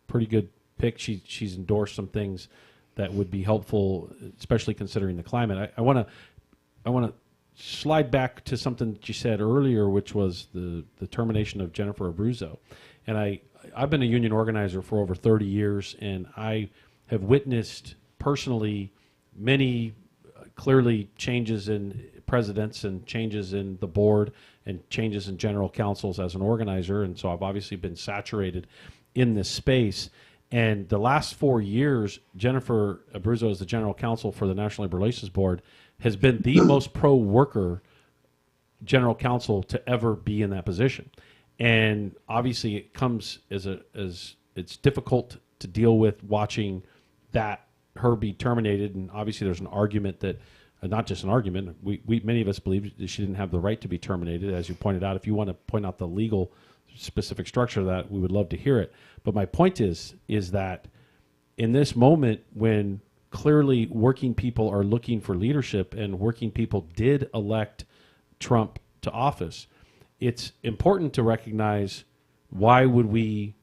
Pretty good pick. She's endorsed some things that would be helpful, especially considering the climate. I want to slide back to something that you said earlier, which was the termination of Jennifer Abruzzo. And I've been a union organizer for over 30 years, and I have witnessed personally many clearly changes in presidents and changes in the board and changes in general counsels as an organizer. And so I've obviously been saturated in this space. And the last 4 years, Jennifer Abruzzo, as the general counsel for the National Labor Relations Board, has been the most pro-worker general counsel to ever be in that position. And obviously it comes as it's difficult to deal with watching her be terminated. And obviously there's an argument that, not just an argument, we many of us believe that she didn't have the right to be terminated, as you pointed out. If you want to point out the legal specific structure of that, we would love to hear it. But my point is that in this moment, when clearly working people are looking for leadership and working people did elect Trump to office, it's important to recognize, why would we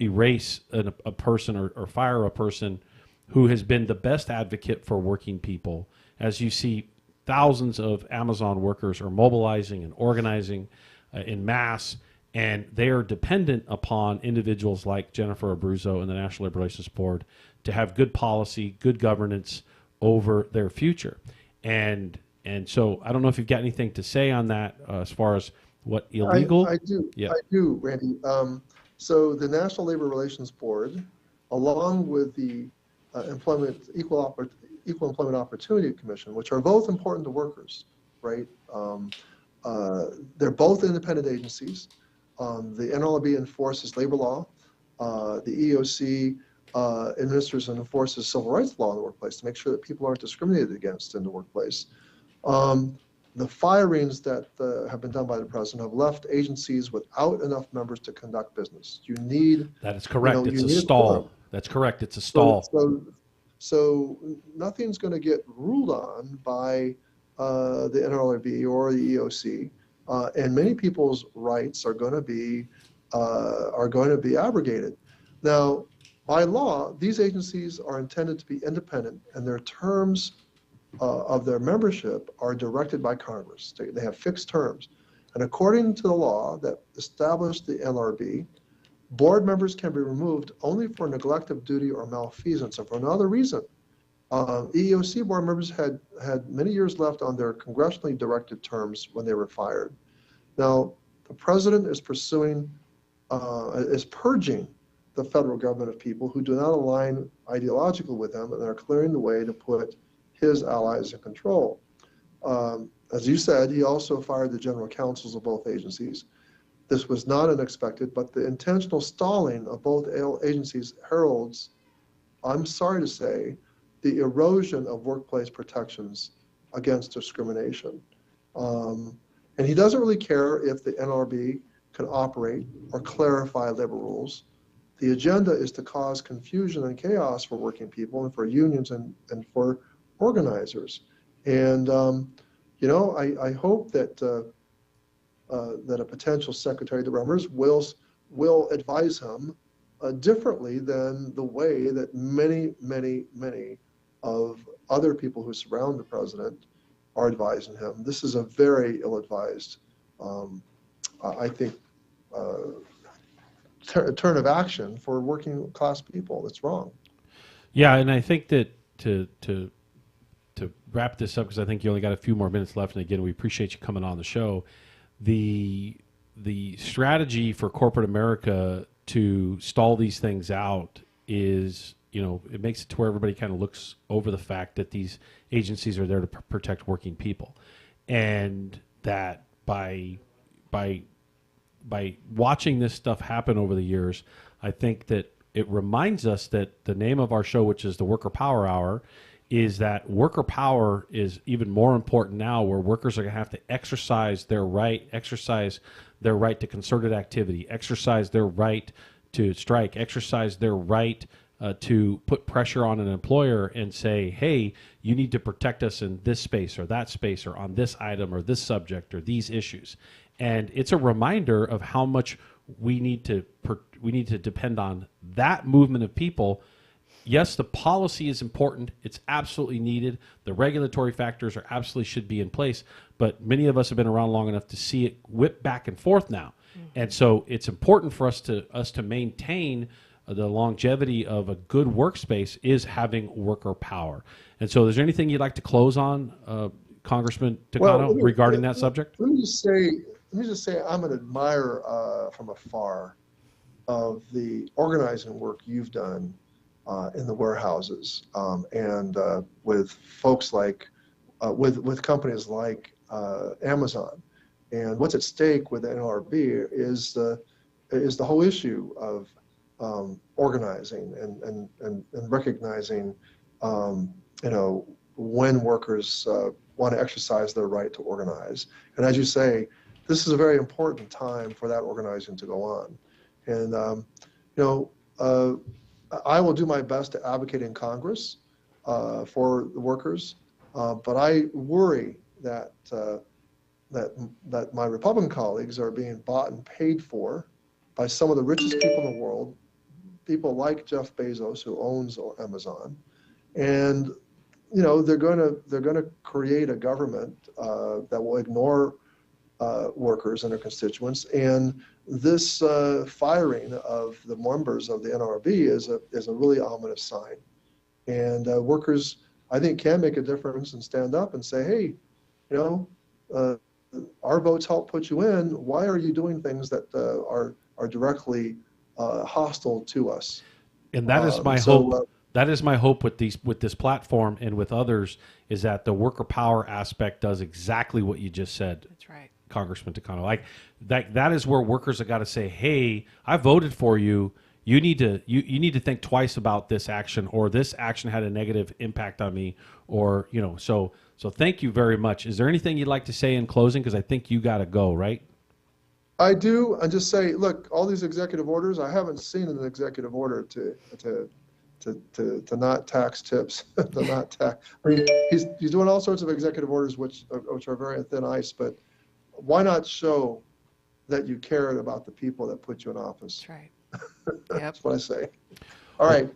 erase a person or fire a person who has been the best advocate for working people? As you see, thousands of Amazon workers are mobilizing and organizing in mass, and they are dependent upon individuals like Jennifer Abruzzo and the National Labor Relations Board to have good policy, good governance over their future. And so I don't know if you've got anything to say on that as far as what illegal. I do. Yeah. I do, Randy. So the National Labor Relations Board, along with the Equal Employment Opportunity Commission, which are both important to workers, right? They're both independent agencies. The NLRB enforces labor law. The EEOC administers and enforces civil rights law in the workplace to make sure that people aren't discriminated against in the workplace. The firings that have been done by the president have left agencies without enough members to conduct business. You need... That is correct. It's a stall. That's correct. It's a stall. So nothing's going to get ruled on by the NLRB or the EOC, and many people's rights are going to be abrogated. Now, by law, these agencies are intended to be independent, and their terms of their membership are directed by Congress. They have fixed terms. And according to the law that established the NLRB, board members can be removed only for neglect of duty or malfeasance, or for another reason. EEOC board members had many years left on their congressionally directed terms when they were fired. Now, the president is purging the federal government of people who do not align ideologically with them, and are clearing the way to put his allies in control. As you said, he also fired the general counsels of both agencies. This was not unexpected, but the intentional stalling of both agencies heralds, I'm sorry to say, the erosion of workplace protections against discrimination. And he doesn't really care if the NLRB can operate or clarify labor rules. The agenda is to cause confusion and chaos for working people and for unions and for organizers. And, I hope that that a potential Secretary of the Members will advise him differently than the way that many, many, many of other people who surround the president are advising him. This is a very ill-advised, I think, turn of action for working class people. That's wrong. Yeah, and I think that to wrap this up, because I think you only got a few more minutes left, and again, we appreciate you coming on the show. The strategy for corporate America to stall these things out is, it makes it to where everybody kind of looks over the fact that these agencies are there to protect working people, and that by watching this stuff happen over the years, I think that it reminds us that the name of our show, which is the Worker Power Hour, is that worker power is even more important now, where workers are going to have to exercise their right to concerted activity, exercise their right to strike, exercise their right to put pressure on an employer and say, hey, you need to protect us in this space or that space or on this item or this subject or these issues. And it's a reminder of how much we need to depend on that movement of people. Yes, the policy is important. It's absolutely needed. The regulatory factors absolutely should be in place. But many of us have been around long enough to see it whip back and forth now. Mm-hmm. And so it's important for us to maintain the longevity of a good workspace is having worker power. And so is there anything you'd like to close on, Congressman Takano, regarding that subject? Let me just say I'm an admirer from afar of the organizing work you've done in the warehouses, and with folks like, with companies like Amazon. And what's at stake with the NLRB is the whole issue of organizing and recognizing, when workers want to exercise their right to organize. And as you say, this is a very important time for that organizing to go on. And, I will do my best to advocate in Congress for the workers, but I worry that my Republican colleagues are being bought and paid for by some of the richest people in the world, people like Jeff Bezos, who owns Amazon, and they're going to create a government that will ignore workers and their constituents. And this firing of the members of the NLRB is a really ominous sign. And workers, I think, can make a difference and stand up and say, hey, our votes help put you in. Why are you doing things that are directly hostile to us? And that is my hope. That is my hope with this platform and with others, is that the worker power aspect does exactly what you just said. That's right, Congressman Takano. Like that is where workers have got to say, hey, I voted for you. You need to think twice about this action, or this action had a negative impact on me, or so thank you very much. Is there anything you'd like to say in closing? Because I think you got to go, right? I do. I just say, look, all these executive orders, I haven't seen an executive order to to not tax tips, to not tax. I mean, he's doing all sorts of executive orders which are very thin ice. But why not show that you cared about the people that put you in office? That's right. That's what I say. All right.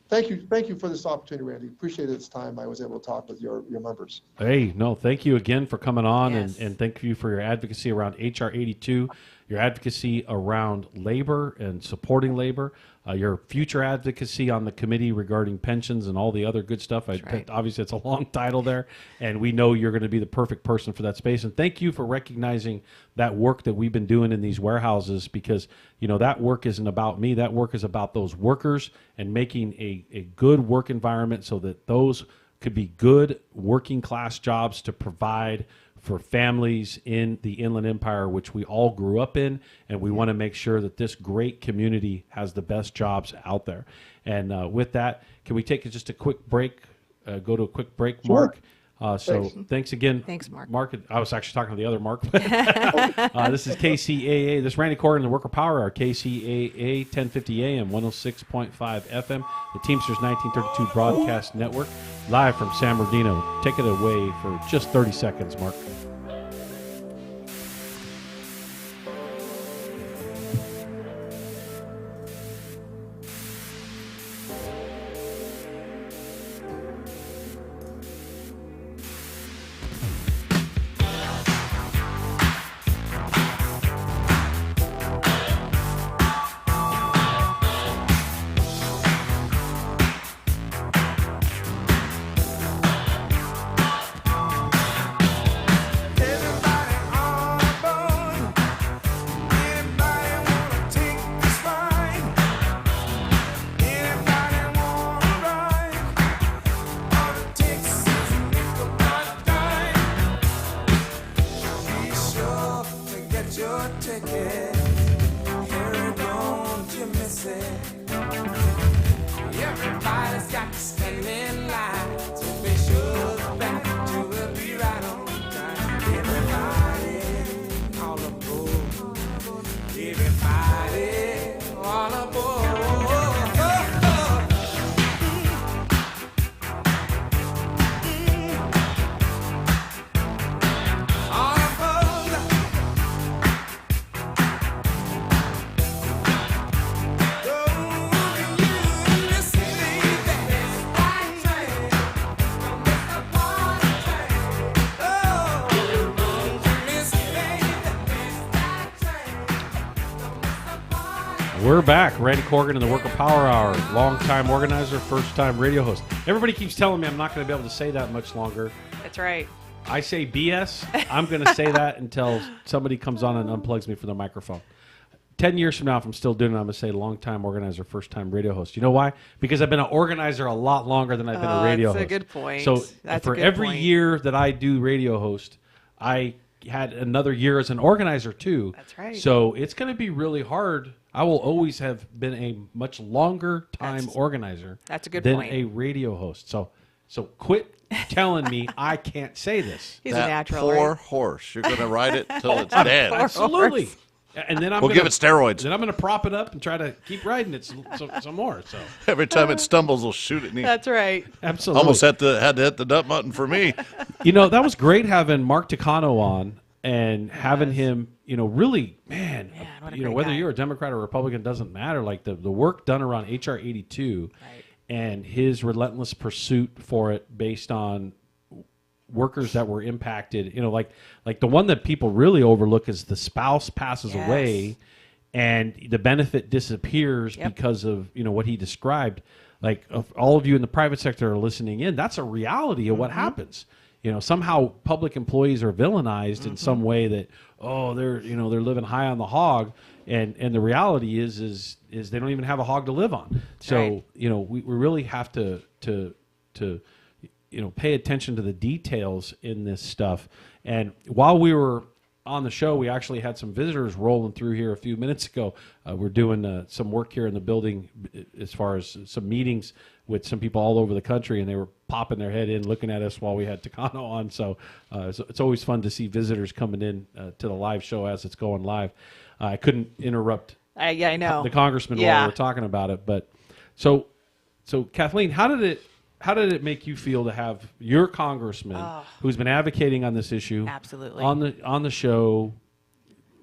Thank you for this opportunity, Randy. Appreciate this time I was able to talk with your members. Hey, no, thank you again for coming on, and thank you for your advocacy around HR 82, your advocacy around labor and supporting labor, your future advocacy on the committee regarding pensions and all the other good stuff. Obviously, it's a long title there, and we know you're going to be the perfect person for that space. And thank you for recognizing that work that we've been doing in these warehouses, because that work isn't about me. That work is about those workers and making a good work environment so that those could be good working class jobs to provide for families in the Inland Empire, which we all grew up in, and we want to make sure that this great community has the best jobs out there. And with that, can we take just a quick break, go to a quick break, Sure. Mark? Thanks again. Thanks, Mark. Mark, I was actually talking to the other Mark. This is KCAA. This is Randy Corrigan, the Worker Power Hour, KCAA 1050 AM, 106.5 FM, the Teamsters 1932 Broadcast Network, live from San Bernardino. Take it away for just 30 seconds, Mark. Everybody's got to stand in line to make sure the back to will be right on time. Everybody all aboard. Everybody all aboard. We're back. Randy Corrigan in the Worker Power Hour, longtime organizer, first-time radio host. Everybody keeps telling me I'm not going to be able to say that much longer. That's right. I say BS. I'm going to say that until somebody comes on and unplugs me from the microphone. 10 years from now, if I'm still doing it, I'm going to say longtime organizer, first-time radio host. You know why? Because I've been an organizer a lot longer than I've been a radio host. That's a good point. So That's for a good every point. year that I do radio host, I had another year as an organizer too. That's right. So it's going to be really hard. I will always have been a much longer time organizer that's a good than point. a radio host. So quit telling me I can't say this. He's a that natural, poor right? horse. You're going to ride it till it's dead. Absolutely. And then We'll give it steroids. Then I'm going to prop it up and try to keep riding it some more. So Every time it stumbles, we'll shoot it. That's right. Absolutely. Almost had to hit the dump button for me. That was great having Mark Takano on and having him, really, man, what a great whether guy. you're a Democrat or Republican doesn't matter. Like the work done around HR 82 and his relentless pursuit for it based on workers that were impacted, like the one that people really overlook is the spouse passes away and the benefit disappears because of, what he described. Like if all of you in the private sector are listening in, that's a reality of what happens. Somehow public employees are villainized in some way that, they're living high on the hog. And the reality is they don't even have a hog to live on. So, we really have to pay attention to the details in this stuff. And while we were on the show, we actually had some visitors rolling through here a few minutes ago. We're doing some work here in the building as far as some meetings with some people all over the country, and they were popping their head in looking at us while we had Takano on. So it's always fun to see visitors coming in to the live show as it's going live. I couldn't interrupt I know. the congressman while we were talking about it. But so So Kathleen, how did it make you feel to have your congressman who's been advocating on this issue Absolutely. on the show?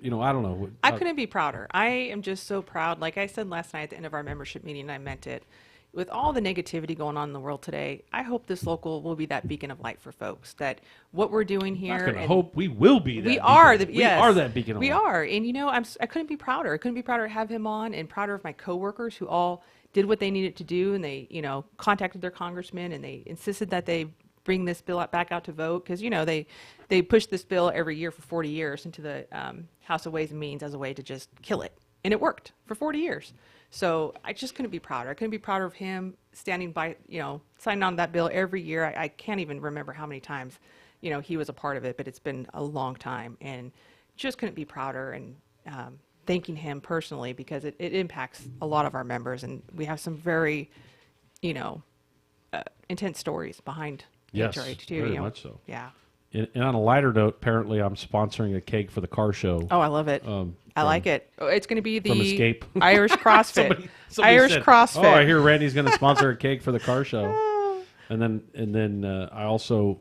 You know, I don't know. I couldn't be prouder. I am just so proud. Like I said last night at the end of our membership meeting, and I meant it. With all the negativity going on in the world today, I hope this local will be that beacon of light for folks. That what we're doing here. I'm not gonna hope we will be. That we beacon. are. We are that beacon of We light. are, and you know, I couldn't be prouder. I couldn't be prouder to have him on, and prouder of my coworkers who all did what they needed to do, and they, you know, contacted their congressman, and they insisted that they bring this bill back out to vote because, you know, they pushed this bill every year for 40 years into the House of Ways and Means as a way to just kill it, and it worked for 40 years. So I just couldn't be prouder. I couldn't be prouder of him standing by, you know, signing on that bill every year. I can't even remember how many times, you know, he was a part of it, but it's been a long time, and just couldn't be prouder, and thanking him personally because it impacts a lot of our members, and we have some very, you know, intense stories behind Yes, HRH too. very You know? much so. Yeah. And on a lighter note, apparently I'm sponsoring a cake for the car show. Oh, I love it. I like it. Oh, it's going to be From the Escape. Irish CrossFit. Somebody Irish said, CrossFit. Oh, I hear Randy's going to sponsor a cake for the car show. And then I also,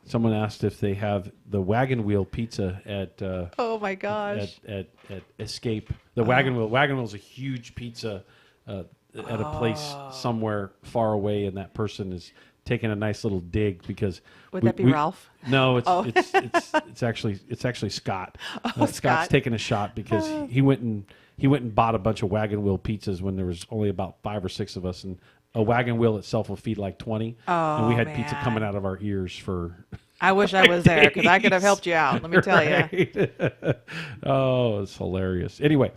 someone asked if they have the wagon wheel pizza at Oh my gosh. at Escape. The wagon wheel's a huge pizza at a place somewhere far away, and that person is taking a nice little dig because Would that be Ralph? No, Oh. it's actually Scott. Oh, Scott's Scott. taking a shot because he went and bought a bunch of wagon wheel pizzas when there was only about 5 or 6 of us, and a wagon wheel itself will feed like 20, and we Oh, had pizza man. coming out of our ears for. I wish I was there because I could have helped you out. Let me tell you. Right. Oh, it's hilarious. Anyway,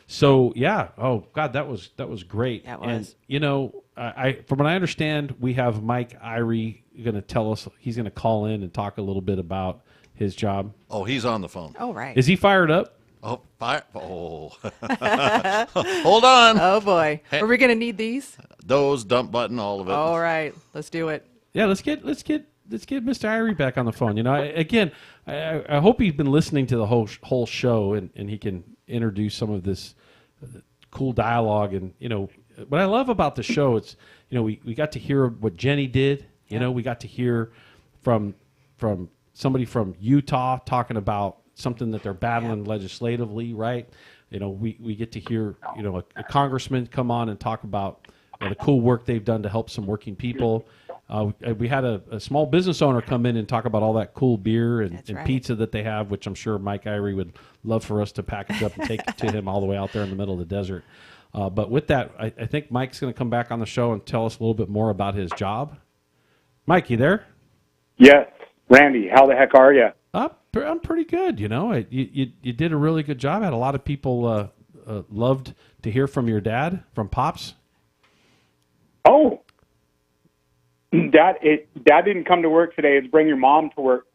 so yeah. Oh God, that was great. That was. And you know, I from what I understand, we have Mike Irie going to tell us. He's going to call in and talk a little bit about his job. Oh, he's on the phone. Oh, right. Is he fired up? Oh, fire! Oh, hold on. Oh boy, are we going to need these? Those dump button, all of it. All right, let's do it. Yeah, let's get Mr. Irie back on the phone. You know, I hope he's been listening to the whole show and he can introduce some of this cool dialogue. And you know, what I love about the show, it's, you know, we got to hear what Jenny did. You know, we got to hear from somebody from Utah talking about something that they're battling legislatively, right? You know, we get to hear, you know, a congressman come on and talk about the cool work they've done to help some working people. We had a small business owner come in and talk about all that cool beer and right. pizza that they have, which I'm sure Mike Irie would love for us to package up and take to him all the way out there in the middle of the desert. But with that, I think Mike's going to come back on the show and tell us a little bit more about his job. Mike, you there? Yes. Randy, how the heck are you? I'm pretty good. You know, you did a really good job. I had a lot of people loved to hear from your dad, from Pops. Oh, Dad didn't come to work today. It's bring your mom to work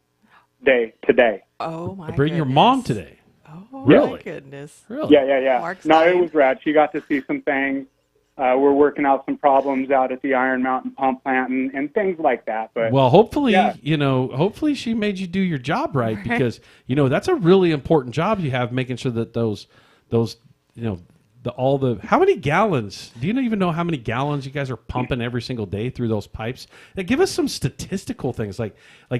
day today. Oh my! Bring your mom today. Oh really? my goodness! Really? Yeah. Mark's No, it side. was rad. She got to see some things. We're working out some problems out at the Iron Mountain pump plant and things like that. But Well, hopefully, yeah. you know, hopefully she made you do your job right, because, you know, that's a really important job you have, making sure that those, you know, how many gallons, do you even know how many gallons you guys are pumping every single day through those pipes? Now, give us some statistical things, like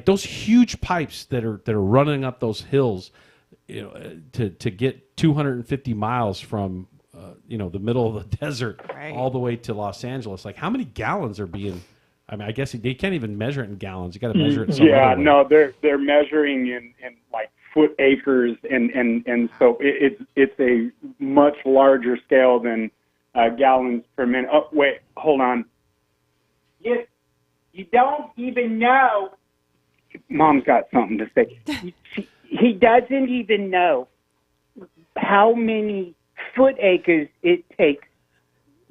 those huge pipes that are running up those hills, you know, to get 250 miles from, you know, the middle of the desert all the way to Los Angeles. Like, how many gallons are being, I mean, I guess they can't even measure it in gallons. You got to measure it some other way. No, they're measuring in like foot acres, and so it's a much larger scale than gallons per minute. Oh, wait, hold on. You don't even know. Mom's got something to say. He doesn't even know how many foot acres it takes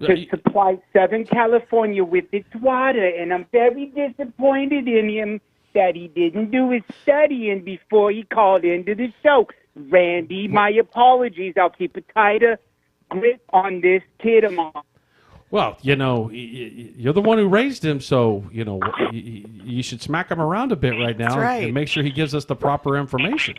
to supply Southern California with its water, and I'm very disappointed in him that he didn't do his studying before he called into the show. Randy, my apologies. I'll keep a tighter grip on this kid of mine. Well, you know, you're the one who raised him, so, you know, you should smack him around a bit right now right. and make sure he gives us the proper information.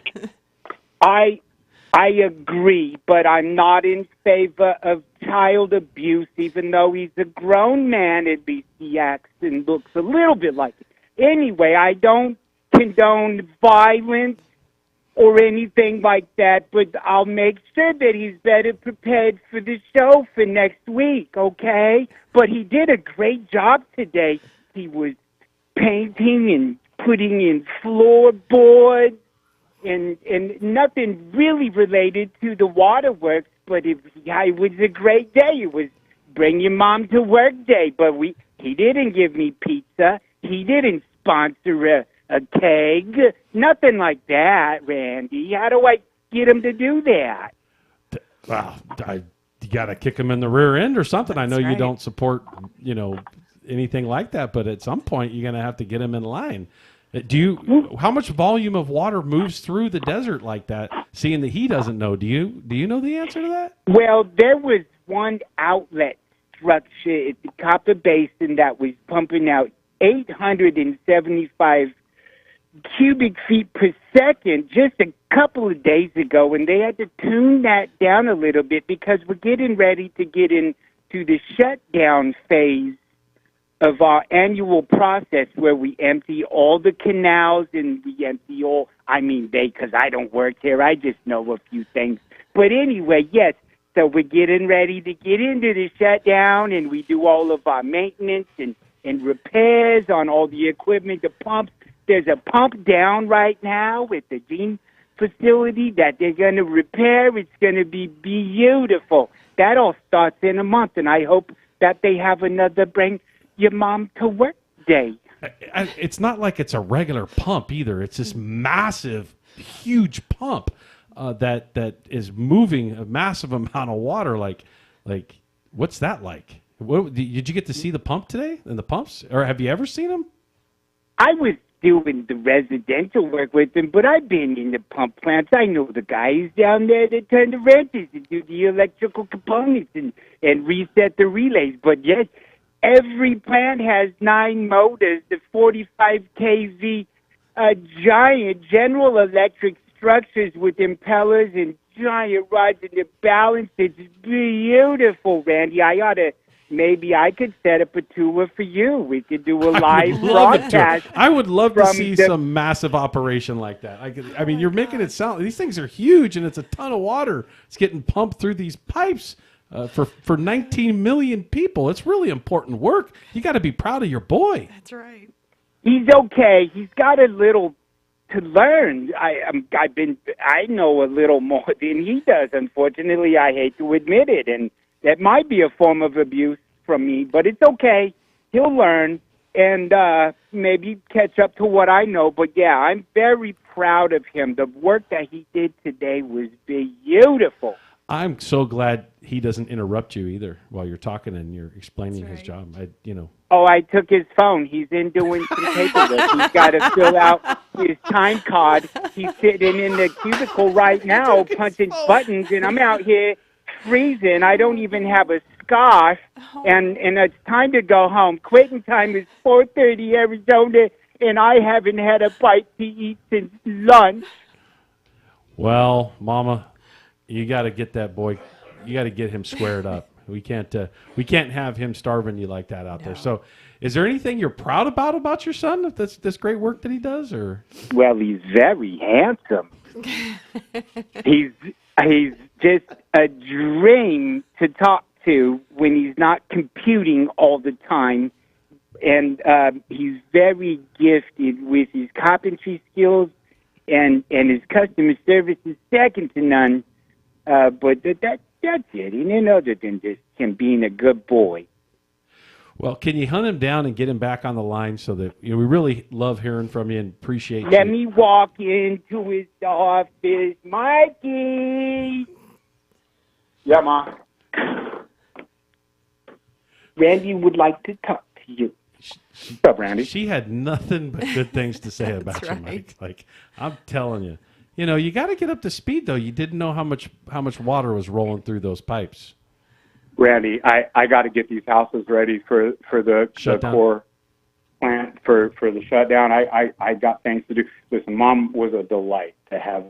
I agree, but I'm not in favor of child abuse, even though he's a grown man. At least he acts and looks a little bit like it. Anyway, I don't condone violence or anything like that, but I'll make sure that he's better prepared for the show for next week, okay? But he did a great job today. He was painting and putting in floorboards and nothing really related to the waterworks, but it was a great day. It was bring your mom to work day, but he didn't give me pizza. He didn't sponsor a keg. Nothing like that, Randy. How do I get him to do that? Well, you got to kick him in the rear end or something. I know you don't support, anything like that, but at some point you're going to have to get him in line. How much volume of water moves through the desert like that, seeing that he doesn't know? Do you know the answer to that? Well, there was one outlet structure at the Copper Basin that was pumping out 875 cubic feet per second just a couple of days ago, and they had to tune that down a little bit because we're getting ready to get into the shutdown phase of our annual process where we empty all the canals and we empty because I don't work here, I just know a few things. But anyway, yes, so we're getting ready to get into the shutdown, and we do all of our maintenance and repairs on all the equipment, the pumps. There's a pump down right now at the Gene facility that they're going to repair. It's going to be beautiful. That all starts in a month, and I hope that they have another bring your mom to work day. It's not like it's a regular pump either. It's this massive, huge pump that is moving a massive amount of water. Like what's that like? Did you get to see the pump today and the pumps, or have you ever seen them? I was doing the residential work with them, but I've been in the pump plants. I know the guys down there that turn the wrenches and do the electrical components and reset the relays. But yes, every plant has 9 motors, the 45 kV giant General Electric structures with impellers and giant rods in the balance. It's beautiful, Randy. Maybe I could set up a tour for you. We could do a live broadcast. I would love to see some massive operation like that. I mean, you're making it sound, these things are huge, and it's a ton of water. It's getting pumped through these pipes for 19 million people. It's really important work. You got to be proud of your boy. That's right. He's okay. He's got a little to learn. I know a little more than he does. Unfortunately, I hate to admit it, and that might be a form of abuse from me, but it's okay. He'll learn and maybe catch up to what I know. But yeah, I'm very proud of him. The work that he did today was beautiful. I'm so glad he doesn't interrupt you either while you're talking and you're explaining his job. Oh, I took his phone. He's in doing some paperwork. He's got to fill out his time card. He's sitting in the cubicle right now punching buttons, and I'm out here freezing. I don't even have a scarf, and it's time to go home. Quitting time is 4:30 Arizona, and I haven't had a bite to eat since lunch. Well, Mama, you got to get that boy. You got to get him squared up. We can't have him starving you like that out there. So, is there anything you're proud about your son? This great work that he does, or? Well, he's very handsome. He's just a dream to talk to when he's not computing all the time. And he's very gifted with his carpentry skills, and his customer service is second to none. But that's it. And then other than just him being a good boy. Well, can you hunt him down and get him back on the line so that we really love hearing from you and appreciate you? Let me walk into his office. Mikey! Yeah, Ma. Randy would like to talk to you. What's up, Randy? She had nothing but good things to say about you, Mike. Like, I'm telling you. You got to get up to speed, though. You didn't know how much water was rolling through those pipes. Randy, I got to get these houses ready for the core plant for the shutdown. I got things to do. Listen, Mom was a delight to have.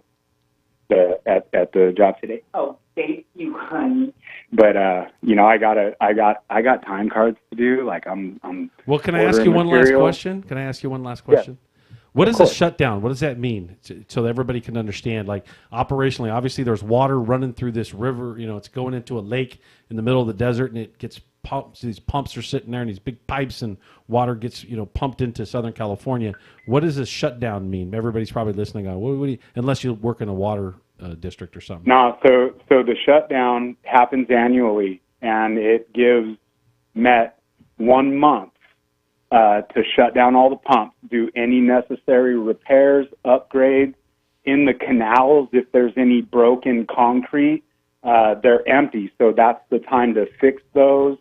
at the job today. Oh, thank you, honey. But you know, I got time cards to do. Like I'm. Well, can I ask you one last question? Can I ask you one last question? What is a shutdown? What does that mean? So that everybody can understand, like operationally, obviously there's water running through this river, you know, it's going into a lake in the middle of the desert and it gets pumped. These pumps are sitting there and these big pipes and water gets, you know, pumped into Southern California. What does a shutdown mean? Everybody's probably listening on, what do you, unless you work in a water district or something. No, so the shutdown happens annually and it gives Met 1 month to shut down all the pumps, do any necessary repairs, upgrades in the canals. If there's any broken concrete, they're empty. So that's the time to fix those.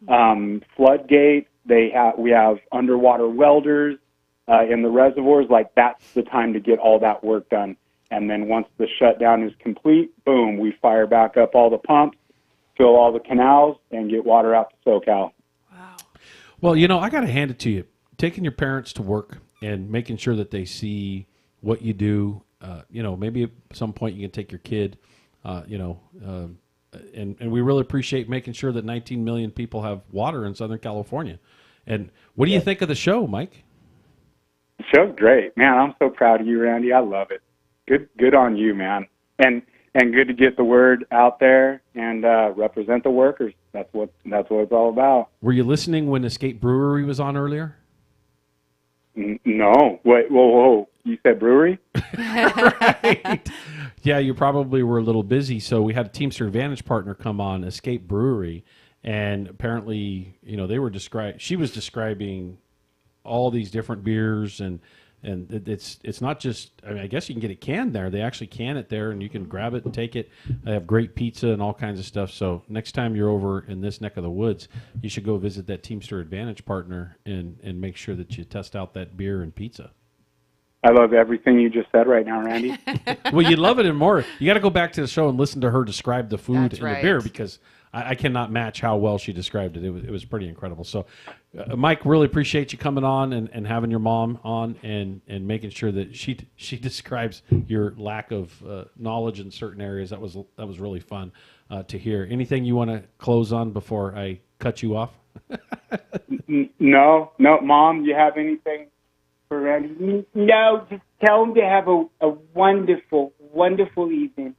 Floodgates, we have underwater welders in the reservoirs. Like that's the time to get all that work done. And then once the shutdown is complete, boom, we fire back up all the pumps, fill all the canals, and get water out to SoCal. Well, you know, I got to hand it to you. Taking your parents to work and making sure that they see what you do. You know, maybe at some point you can take your kid. You know, and we really appreciate making sure that 19 million people have water in Southern California. And what do you think of the show, Mike? The show's great, man. I'm so proud of you, Randy. I love it. Good on you, man. And good to get the word out there and represent the workers. That's what it's all about. Were you listening when Escape Brewery was on earlier? No. Wait, whoa. You said brewery? Right. Yeah, you probably were a little busy. So we had a Teamster Advantage partner come on, Escape Brewery, and apparently, you know, she was describing all these different beers and it's not just, I mean, I guess you can get it canned there. They actually can it there and you can grab it and take it. They have great pizza and all kinds of stuff. So next time you're over in this neck of the woods, you should go visit that Teamster Advantage partner and make sure that you test out that beer and pizza. I love everything you just said right now, Randy. Well, you love it and more. You got to go back to the show and listen to her describe the food That's and right. the beer because I cannot match how well she described it. It was pretty incredible. So, Mike, really appreciate you coming on and having your mom on and making sure that she describes your lack of knowledge in certain areas. That was really fun to hear. Anything you want to close on before I cut you off? No, Mom, you have anything for Randy? No, just tell him to have a wonderful, wonderful evening.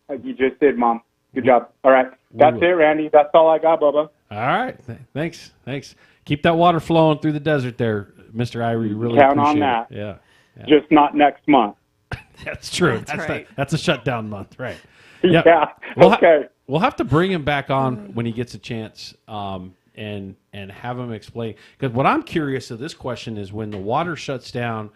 Like you just did, Mom. Good job. All right. That's it, Randy. That's all I got, Bubba. All right. Thanks. Keep that water flowing through the desert there, Mr. Irie. Really Count appreciate on that. it. Yeah. Just not next month. That's true. That's right. That's a shutdown month, right? Yeah. Okay. We'll have to bring him back on when he gets a chance, and have him explain. Because what I'm curious of this question is when the water shuts down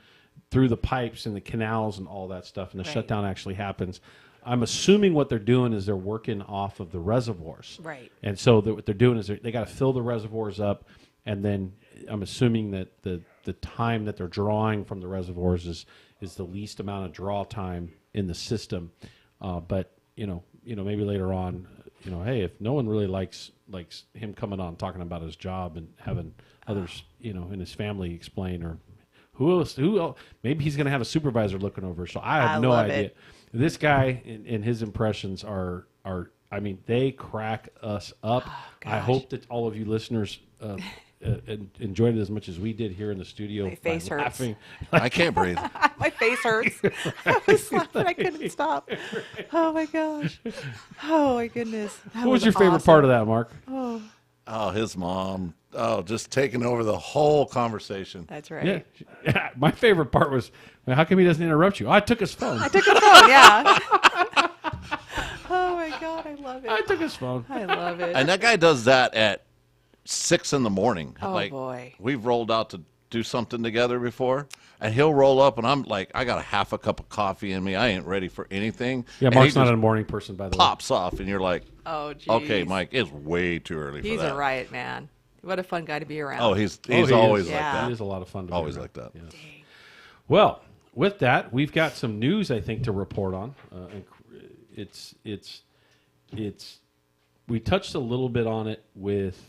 through the pipes and the canals and all that stuff, and the shutdown actually happens. I'm assuming what they're doing is they're working off of the reservoirs. Right. And so what they're doing is they got to fill the reservoirs up, and then I'm assuming that the time that they're drawing from the reservoirs is the least amount of draw time in the system. But you know, maybe later on, hey, if no one really likes him coming on talking about his job and having others, in his family explain, or who else, maybe he's going to have a supervisor looking over. So I have no idea. This guy and his impressions are, I mean, they crack us up. I hope that all of you listeners enjoyed it as much as we did here in the studio. My face hurts. Laughing. I can't breathe. My face hurts. I was laughing. I couldn't stop. Oh, my gosh. Oh, my goodness. What was your favorite part of that, Mark? Oh, his mom. Oh, just taking over the whole conversation. That's right. Yeah. My favorite part was, how come he doesn't interrupt you? I took his phone. Yeah. Oh, my God. I love it. I took his phone. I love it. And that guy does that at 6 in the morning. Oh, boy. We've rolled out to do something together before, and he'll roll up, and I'm like, I got a half a cup of coffee in me. I ain't ready for anything. Yeah, And Mark's he not just a morning person, by the way. pops off, and you're like, Oh, geez. okay, Mike, it's way too early He's for that. a riot man. What a fun guy to be around. Oh, he's he always is. like that. He is a lot of fun to be Always around. like that. Yeah. Well, with that, we've got some news, I think, to report on. We touched a little bit on it with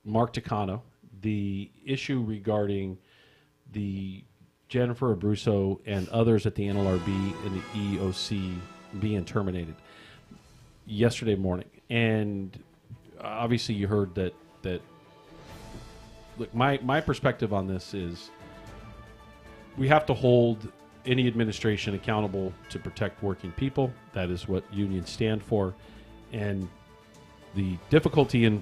Mark Takano, the issue regarding the Jennifer Abruzzo and others at the NLRB and the EEOC being terminated yesterday morning. And obviously you heard that look, my perspective on this is we have to hold any administration accountable to protect working people. That is what unions stand for. And the difficulty in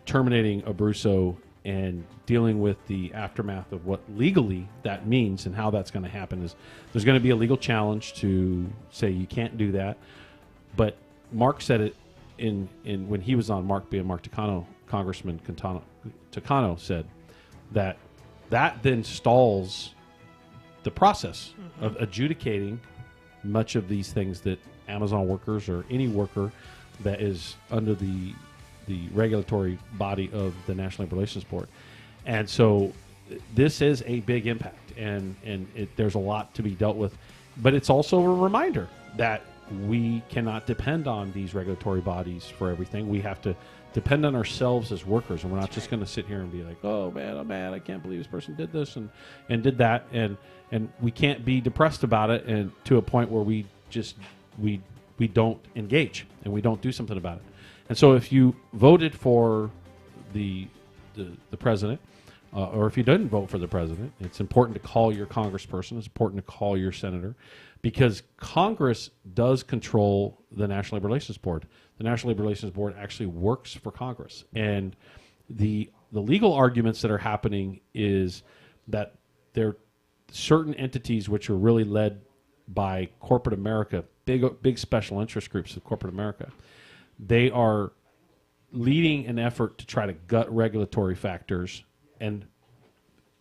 terminating Abruzzo and dealing with the aftermath of what legally that means and how that's going to happen is there's going to be a legal challenge to say you can't do that. But Mark said it in when he was on, Mark Takano, Congressman Takano said that then stalls the process of adjudicating much of these things that Amazon workers or any worker that is under the regulatory body of the National Labor Relations Board. And so this is a big impact, and there's a lot to be dealt with. But it's also a reminder that we cannot depend on these regulatory bodies for everything. We have to depend on ourselves as workers, and we're not just going to sit here and be like, oh man, I'm mad, I can't believe this person did this and did that, and we can't be depressed about it and to a point where we don't engage and we don't do something about it. And so if you voted for the president, or if you didn't vote for the president, it's important to call your congressperson. It's important to call your senator, because Congress does control the National Labor Relations Board. The National Labor Relations Board actually works for Congress. And the legal arguments that are happening is that there are certain entities which are really led by corporate America, big special interest groups of corporate America. They are leading an effort to try to gut regulatory factors, and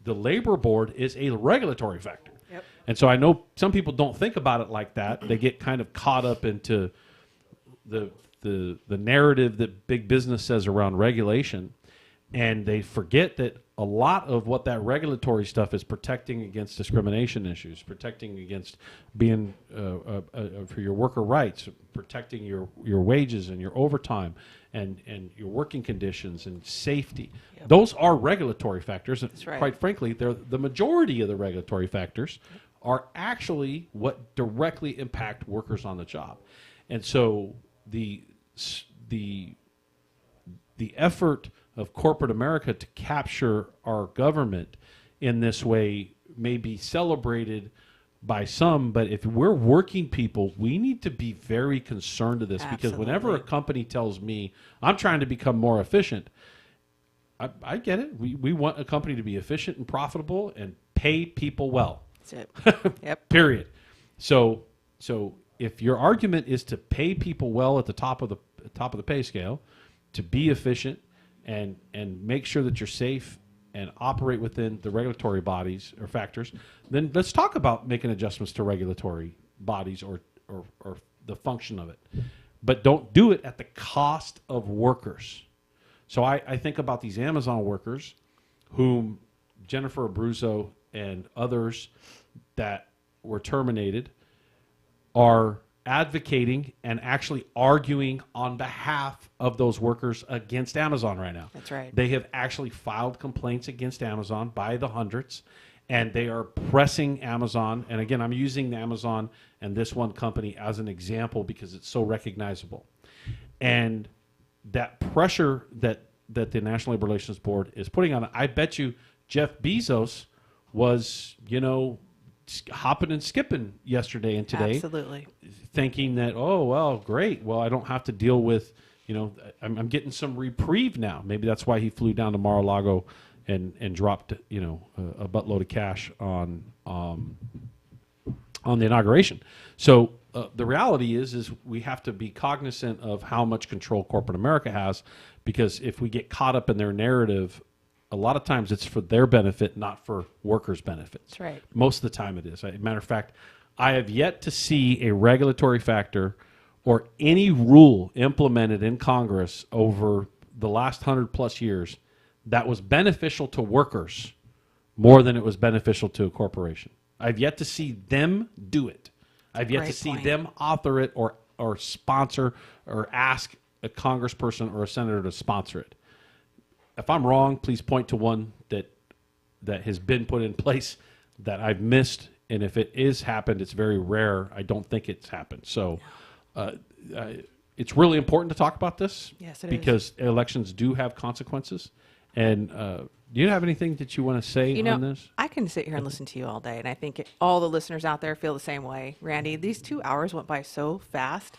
the labor board is a regulatory factor. Yep. And so I know some people don't think about it like that. They get kind of caught up into the narrative that big business says around regulation, and they forget that a lot of what that regulatory stuff is protecting against discrimination issues, protecting against being for your worker rights, protecting your wages and your overtime and your working conditions and safety. Yep. Those are regulatory factors. That's right. Quite frankly, the majority of the regulatory factors are actually what directly impact workers on the job. And so the effort of corporate America to capture our government in this way may be celebrated by some, but if we're working people, we need to be very concerned of this. Absolutely. Because whenever a company tells me I'm trying to become more efficient, I get it. We want a company to be efficient and profitable and pay people well. That's it. Yep. Period. So if your argument is to pay people well at the top of the pay scale, to be efficient and make sure that you're safe and operate within the regulatory bodies or factors, then let's talk about making adjustments to regulatory bodies or the function of it. But don't do it at the cost of workers. So I think about these Amazon workers whom Jennifer Abruzzo and others that were terminated are advocating and actually arguing on behalf of those workers against Amazon right now. That's right. They have actually filed complaints against Amazon by the hundreds, and they are pressing Amazon. And again, I'm using Amazon and this one company as an example because it's so recognizable. And that pressure that the National Labor Relations Board is putting on it, I bet you Jeff Bezos was, hopping and skipping yesterday and today. Absolutely. Thinking that, oh, well, great. Well, I don't have to deal with, I'm getting some reprieve now. Maybe that's why he flew down to Mar-a-Lago and dropped, a buttload of cash on the inauguration. So the reality is we have to be cognizant of how much control corporate America has, because if we get caught up in their narrative, a lot of times it's for their benefit, not for workers' benefits. That's right. Most of the time it is. As a matter of fact, I have yet to see a regulatory factor or any rule implemented in Congress over the last 100+ years that was beneficial to workers more than it was beneficial to a corporation. I've yet to see them do it. I've yet to see them author it or sponsor or ask a congressperson or a senator to sponsor it. If I'm wrong, please point to one that has been put in place that I've missed. And if it is happened, it's very rare. I don't think it's happened. So it's really important to talk about this. Yes, it is. Because elections do have consequences. And do you have anything that you want to say on this? I can sit here and listen to you all day, and I think all the listeners out there feel the same way. Randy, these 2 hours went by so fast.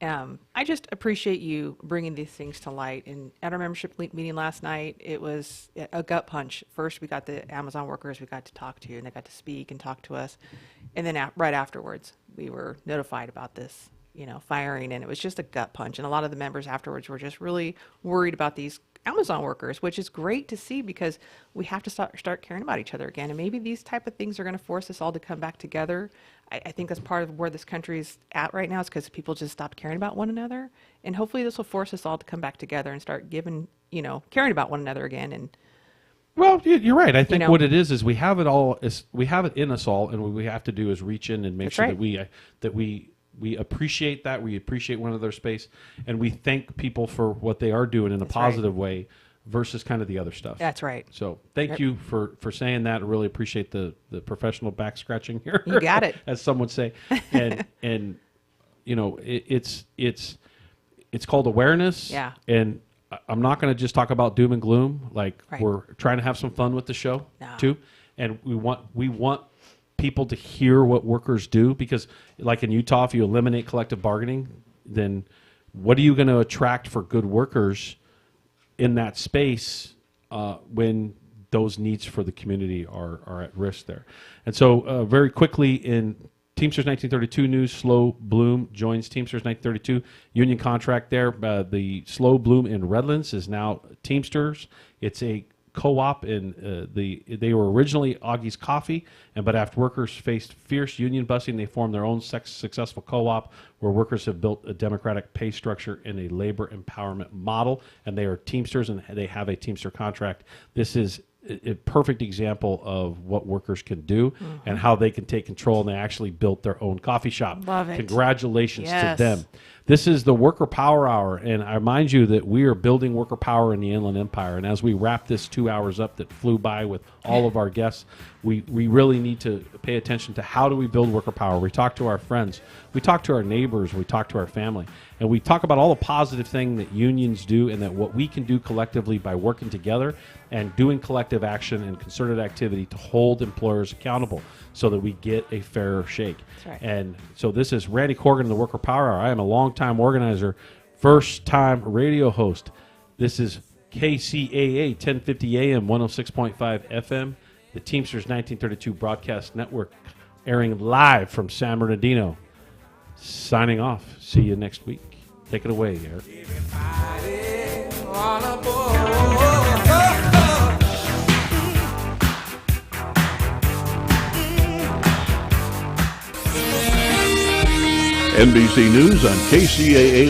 I just appreciate you bringing these things to light. And at our membership meeting last night, it was a gut punch. First, we got the Amazon workers we got to talk to, and they got to speak and talk to us. And then right afterwards, we were notified about this, firing, and it was just a gut punch. And a lot of the members afterwards were just really worried about these Amazon workers, which is great to see because we have to start caring about each other again. And maybe these type of things are going to force us all to come back together. I think that's part of where this country's at right now is because people just stopped caring about one another. And hopefully this will force us all to come back together and start caring about one another again. And well, you're right. I think what it is we have it all. We have it in us all, and what we have to do is reach in and make sure that we appreciate that. We appreciate one another's space, and we thank people for what they are doing in a positive way versus kind of the other stuff. That's right. So thank you for saying that. I really appreciate the professional back scratching here. You got it. As some would say. And it's called awareness. Yeah. And I'm not going to just talk about doom and gloom. Like we're trying to have some fun with the show too. And we want people to hear what workers do, because like in Utah, if you eliminate collective bargaining, then what are you going to attract for good workers in that space when those needs for the community are at risk there? And so very quickly in Teamsters 1932 news, Slow Bloom joins Teamsters 1932 union contract there. The Slow Bloom in Redlands is now Teamsters. It's a co-op in they were originally Augie's Coffee, but after workers faced fierce union busting, they formed their own successful co-op where workers have built a democratic pay structure in a labor empowerment model, and they are Teamsters and they have a Teamster contract. This is a perfect example of what workers can do and how they can take control, and they actually built their own coffee shop. Love it. Congratulations to them. This is the Worker Power Hour, and I remind you that we are building worker power in the Inland Empire. And as we wrap this 2 hours up that flew by with all of our guests, we really need to pay attention to how do we build worker power. We talk to our friends, we talk to our neighbors, we talk to our family, and we talk about all the positive things that unions do and that what we can do collectively by working together and doing collective action and concerted activity to hold employers accountable so that we get a fairer shake. That's right. And so this is Randy Corrigan, the Worker Power Hour. I am a longtime organizer, first-time radio host. This is KCAA 1050 AM, 106.5 FM, the Teamsters 1932 Broadcast Network, airing live from San Bernardino. Signing off. See you next week. Take it away, Eric. NBC News on KCAA